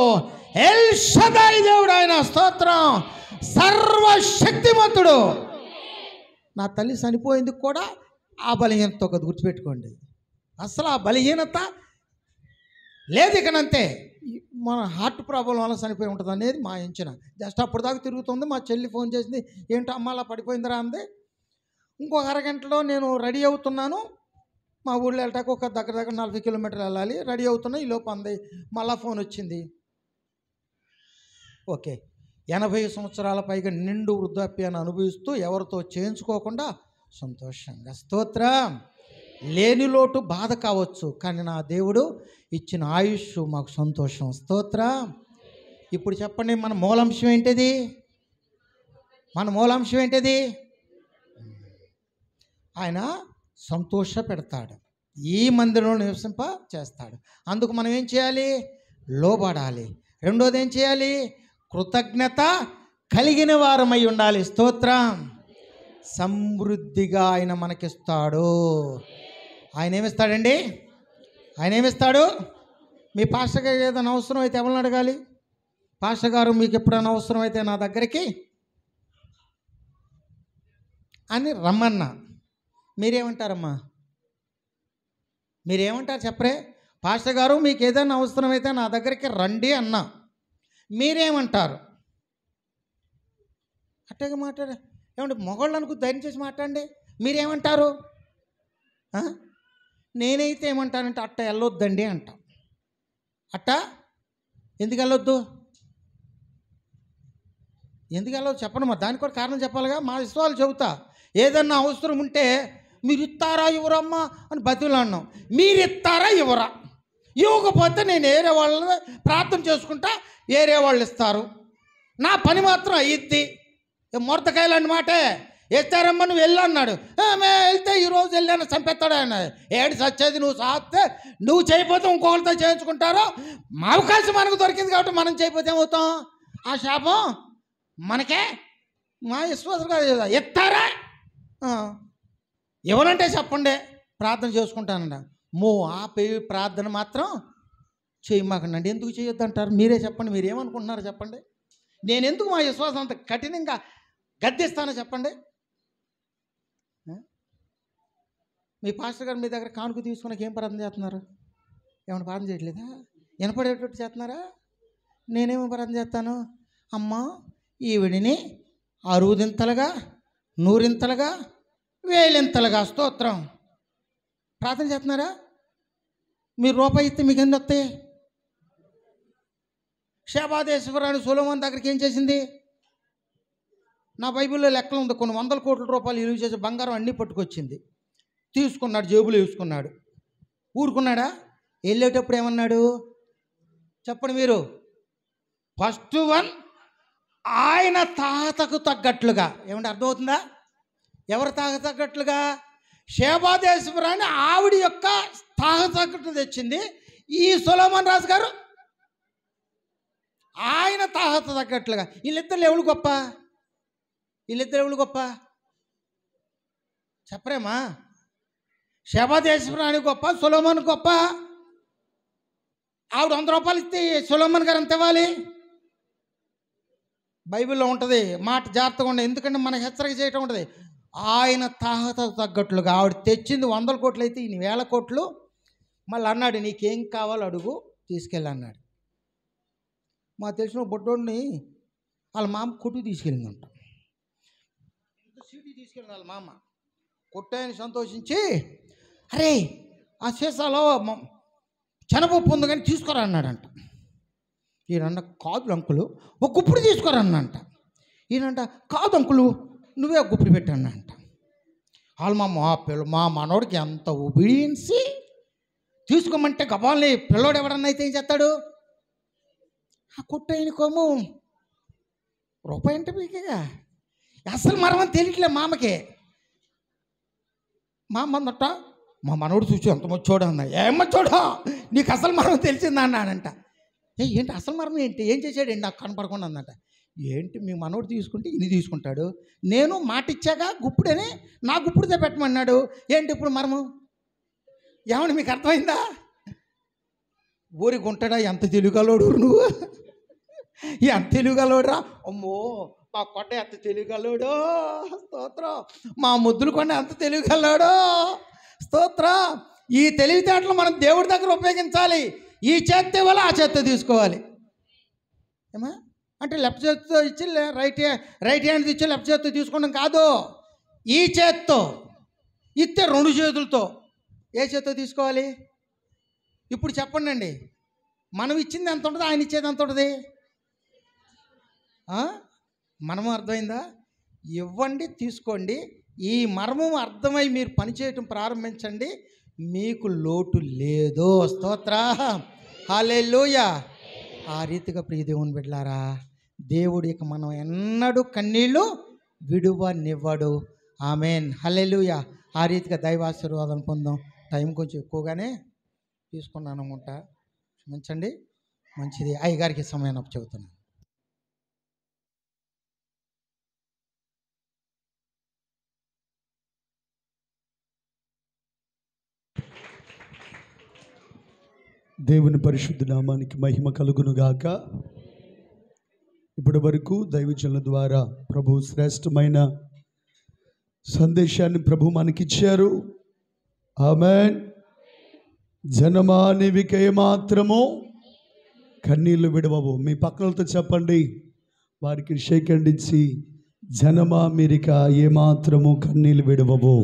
ఎల్ షదాయి దేవుడు ఆయన. స్తోత్రం, సర్వశక్తిమంతుడు. నా తల్లి చనిపోయింది కూడా ఆ బలహీనత ఒకటి గుర్తుపెట్టుకోండి. అసలు ఆ బలహీనత లేదు ఇకనంతే. మన హార్ట్ ప్రాబ్లం వల్ల చనిపోయి ఉంటుంది అనేది మా ఎంచిన. జస్ట్ అప్పుడు దాకా తిరుగుతుంది. మా చెల్లి ఫోన్ చేసింది, ఏంటో అమ్మ అలా పడిపోయిందిరా అంది. ఇంకొక అరగంటలో నేను రెడీ అవుతున్నాను. మా ఊళ్ళో వెళ్ళటానికి ఒక దగ్గర 40 కిలోమీటర్లు వెళ్ళాలి. రెడీ అవుతున్నా, ఈ లోపు అంది. మళ్ళా ఫోన్ వచ్చింది. ఓకే, 80 సంవత్సరాల పైగా నిండు వృద్ధాప్యాన్ని అనుభవిస్తూ ఎవరితో చేయించుకోకుండా సంతోషంగా, స్తోత్రం. లేని లోటు బాధ కావచ్చు, కానీ నా దేవుడు ఇచ్చిన ఆయుష్ మాకు సంతోషం. స్తోత్రం. ఇప్పుడు చెప్పండి, మన మూలాంశం ఏంటిది? మన మూలాంశం ఏంటిది? ఆయన సంతోష పెడతాడు, ఈ మందిరంలో నివసింప చేస్తాడు. అందుకు మనం ఏం చేయాలి? లోబడాలి. రెండోది ఏం చేయాలి? కృతజ్ఞత కలిగిన వారమై ఉండాలి. స్తోత్రం. సమృద్ధిగా ఆయన మనకిస్తాడు. ఆయన ఏమిస్తాడండి? ఆయన ఏమిస్తాడు? మీ పాస్టర్ గారు ఏదైనా అవసరం అయితే ఎవరిని అడగాలి? పాస్టర్ గారు మీకు ఎప్పుడైనా అవసరం అయితే నా దగ్గరికి అని రమ్మన్నా, మీరేమంటారమ్మా? మీరేమంటారు చెప్పరే? పాస్టర్ గారు మీకు ఏదైనా అవసరమైతే నా దగ్గరికి రండి అన్నా, మీరేమంటారు? అట్టగా మాట్లాడే ఏమంటే మొగళ్ళు అనుకు ధైర్యం చేసి మాట్లాడండి. మీరేమంటారు? నేనైతే ఏమంటానంటే అట్ట వెళ్ళొద్దండి అంట. అట్ట ఎందుకు వెళ్ళొద్దు? ఎందుకు వెళ్ళొద్దు చెప్పండి. మరి దానికి కూడా కారణం చెప్పాలిగా. మా విశ్వాసాలు చెబుతా. ఏదన్నా అవసరం ఉంటే మీరు ఇస్తారా ఇవ్వరమ్మా అని బతిలాడినాం. మీరు ఇస్తారా ఇవ్వరా? ఇవ్వకపోతే నేను వేరే వాళ్ళని ప్రార్థన చేసుకుంటా, వేరే వాళ్ళు ఇస్తారు. నా పని మాత్రం అయ్యిద్ది. మొరతకాయలు అన్నమాటే. ఇస్తారమ్మా నువ్వు వెళ్ళు అన్నాడు. మేము వెళ్తే ఈరోజు వెళ్ళాను చంపేస్తాడు ఆయన. ఏడు సచ్చేది నువ్వు సాస్తే, నువ్వు చేయకపోతే ఇంకొకరితో చేయించుకుంటారో. మా అవకాశం మనకు దొరికింది కాబట్టి మనం చేయకపోతే ఏమవుతాం? ఆ శాపం మనకే. మా విశ్వాసం కాదు. ఎత్తారా ఇవ్వనంటే చెప్పండి, ప్రార్థన చేసుకుంటానంట. ఆపే ప్రార్థన మాత్రం చేయమాకండి. ఎందుకు చేయొద్దు అంటారు? మీరే చెప్పండి. మీరు ఏమనుకుంటున్నారో చెప్పండి. నేను ఎందుకు మా విశ్వాసం అంత కఠినంగా గద్దిస్తానో చెప్పండి. మీ పాస్టర్ గారు మీ దగ్గర కానుక తీసుకున్నాక ఏం ప్రార్థన చేస్తున్నారు? ఏమైనా ప్రార్థన చేయట్లేదా? వినపడేటట్టు చేస్తున్నారా? నేనేమో ప్రార్థన చేస్తాను, అమ్మా ఈవిడిని 60 100 1000 స్తోత్రం ప్రార్థన చేస్తున్నారా? మీరు రూపాయి ఇస్తే మీకు ఎన్ని వస్తాయి? షేబాదేశ్వరాని సొలొమోను దగ్గరికి ఏం చేసింది? నా బైబిల్లో లెక్కలు ఉంది. కొన్ని 100 కోట్ల రూపాయలు విలువ చేసే బంగారం అన్నీ పట్టుకొచ్చింది. తీసుకున్నాడు, జేబులో వేసుకున్నాడు. ఊరుకున్నాడా? వెళ్ళేటప్పుడు ఏమన్నాడు చెప్పండి మీరు? ఫస్ట్ వన్ ఆయన తాతకు తగ్గట్లుగా. ఏమంటే అర్థమవుతుందా? ఎవరు తాత తగ్గట్లుగా? షేబాదేశ్వరాన్ని ఆవిడ యొక్క తాత తగ్గట్టు తెచ్చింది. ఈ సొలొమోను రాజు గారు ఆయన తాత తగ్గట్లుగా. వీళ్ళిద్దరు ఎవరు గొప్ప? వీళ్ళిద్దరు ఎవరు గొప్ప చెప్పరేమా? షేబాదేశ్వరాని గొప్ప, సొలొమోను గొప్ప? ఆవిడ 100 రూపాయలు ఇస్తే సొలొమోను గారు ఎంత ఇవ్వాలి? బైబిల్లో ఉంటుంది మాట, జాగ్రత్తగా ఉండదు. ఎందుకంటే మనకు హెచ్చరిక చేయటం ఉంటుంది. ఆయన తాహతకు తగ్గట్లుగా ఆవిడ తెచ్చింది 100 కోట్లు అయితే ఈయన 1000 కోట్లు. మళ్ళీ అన్నాడు, నీకేం కావాలో అడుగు, తీసుకెళ్ళి అన్నాడు. మాకు తెలిసిన బొడ్డోడిని వాళ్ళ మామ కొట్టుకు తీసుకెళ్ళిందంట. సీటీ తీసుకెళ్ళింది వాళ్ళ మామ. కొట్టాయని సంతోషించి, అరే ఆ సీసాలో శనగపప్పు ఉంది కానీ తీసుకోరా అన్నాడంట. ఈయనంట, కాదు అంకులు ఒక గుప్పుడు తీసుకోరా అన్నంట. ఈయనంట, కాదు అంకులు నువ్వే ఒక గుప్పుడు పెట్టానంట. వాళ్ళ మా మనోడికి ఎంత ఒబీడియన్సీ. తీసుకోమంటే గబాల్ని పిల్లోడు ఎవడన్నా అయితే ఏం చేస్తాడు? ఆ కొట్టయినకోము రూపాయి అంటే మీకేగా అసలు మరమని తెలియట్లే మామకే. మా అమ్మన్నట్ట, మా మనోడు చూసి ఎంత మచ్చోడు అన్నా. ఏమచ్చోడా నీకు అసలు మరం తెలిసిందా అన్నాడంట. ఏంటి అసలు మరం ఏంటి, ఏం చేశాడండి నాకు కనపడకుండా అందంట. ఏంటి మీ మనోడు తీసుకుంటే ఇన్ని తీసుకుంటాడు, నేను మాట ఇచ్చాక గుప్పుడని నా గుప్పుడుతో పెట్టమన్నాడు, ఏంటి ఇప్పుడు మరము? ఏమన్నా మీకు అర్థమైందా? ఊరికి ఉంటాడా? ఎంత తెలుగలోడు నువ్వు, ఎంత తెలుగలోడురా. అమ్మో మా కొండ ఎంత తెలుగలోడో స్తోత్రం, మా ముద్దులు కొండ ఎంత తెలుగలోడో స్తోత్రం. ఈ తెలివితేటలు మనం దేవుడి దగ్గర ఉపయోగించాలి. ఈ చేత్తో వల్ల ఆ చేత్తో తీసుకోవాలి. ఏమా అంటే లెఫ్ట్ చేత్తో ఇచ్చి రైట్ హ్యాండ్ ఇచ్చి లెఫ్ట్ చేత్తో తీసుకోవడం కాదు. ఈ చేత్తో ఇస్తే 2 చేతులతో. ఏ చేత్తో తీసుకోవాలి? ఇప్పుడు చెప్పండి అండి, మనం ఇచ్చింది ఎంత ఉంటుంది, ఆయన ఇచ్చేది ఎంత ఉంటుంది? మనము అర్థమైందా? ఇవ్వండి, తీసుకోండి. ఈ మర్మం అర్థమై మీరు పనిచేయటం ప్రారంభించండి, మీకు లోటు లేదు. స్తోత్ర హల్లెలూయా. ఆ రీతిగా ప్రియ దేవుని బిడ్డలారా, దేవుడు ఇక మనం ఎన్నడూ కన్నీళ్ళు విడువనివ్వడు. ఆమేన్ హల్లెలూయా. ఆ రీతిగా దైవాశీర్వాదం పొందాం. టైం కొంచెం ఎక్కువగానే తీసుకున్నాను అనుకుంటా, క్షమించండి. మంచిది. అయ్యగారికి సమయం చెబుతున్నాను. దేవుని పరిశుద్ధ నామానికి మహిమ కలుగునుగాక. ఇప్పటి వరకు దైవజనుల ద్వారా ప్రభు శ్రేష్టమైన సందేశాన్ని ప్రభు మనకిచ్చారు. ఆమేన్. జనమా నీవిక ఏమాత్రము కన్నీళ్లు విడవవు. మీ పక్కనతో చెప్పండి, వారికి షేక్ హ్యాండ్ ఇచ్చి, జనమా మీరిక ఏమాత్రము కన్నీళ్లు విడవవు.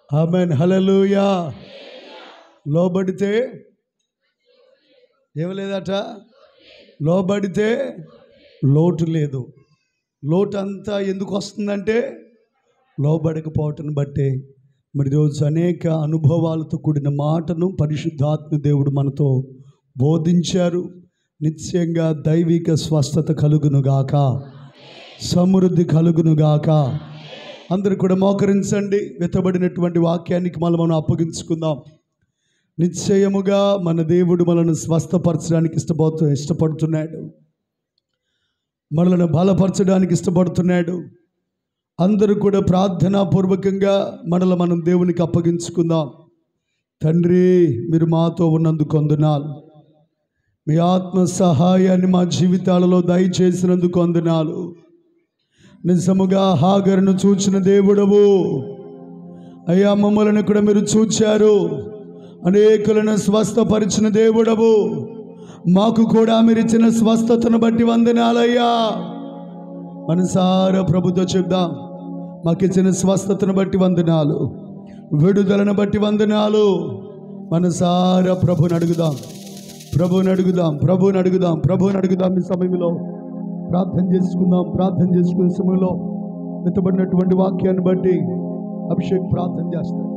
ఆమేన్ హల్లెలూయా. లోబడితే ఏమలేదట, లోబడితే లోటు లేదు. లోటు అంతా ఎందుకు వస్తుందంటే లోబడకపోవటం బట్టే. మరి రోజు అనేక అనుభవాలతో కూడిన మాటను పరిశుద్ధాత్మ దేవుడు మనతో బోధించారు. నిత్యంగా దైవిక స్వస్థత కలుగునుగాక, సమృద్ధి కలుగునుగాక. అందరూ కూడా మోకరించండి. వెతబడినటువంటి వాక్యానికి మనం అప్పగించుకుందాం. నిశ్చయముగా మన దేవుడు మనల్ని స్వస్థపరచడానికి ఇష్టపడుతున్నాడు, మనల్ని బలపరచడానికి ఇష్టపడుతున్నాడు. అందరూ కూడా ప్రార్థనాపూర్వకంగా మనం దేవునికి అప్పగించుకుందాం. తండ్రి, మీరు మాతో ఉన్నందుకు వందనాలు. మీ ఆత్మ సహాయాన్ని మా జీవితాలలో దయచేసినందుకు వందనాలు. నిజముగా హాగరును చూచిన దేవుడవు అయ్యా, మమ్మలను కూడా మీరు చూచారు. అనేకులను స్వస్థపరిచిన దేవుడవు, మాకు కూడా మీరు ఇచ్చిన స్వస్థతను బట్టి వందనాలయ్యా. మనసారా ప్రభుతో చెప్దాం, మాకు ఇచ్చిన స్వస్థతను బట్టి వందనాలు, విడుదలను బట్టి వందనాలు. మనసారా ప్రభుని అడుగుదాం, ప్రభుని అడుగుదాం, ప్రభుని అడుగుదాం, ప్రభుని అడుగుదాం. ఈ సమయంలో ప్రార్థన చేసుకుందాం. ప్రార్థన చేసుకునే సమయంలో మెత్తబడినటువంటి వాక్యాన్ని బట్టి అభిషేక్ ప్రార్థన చేస్తాడు.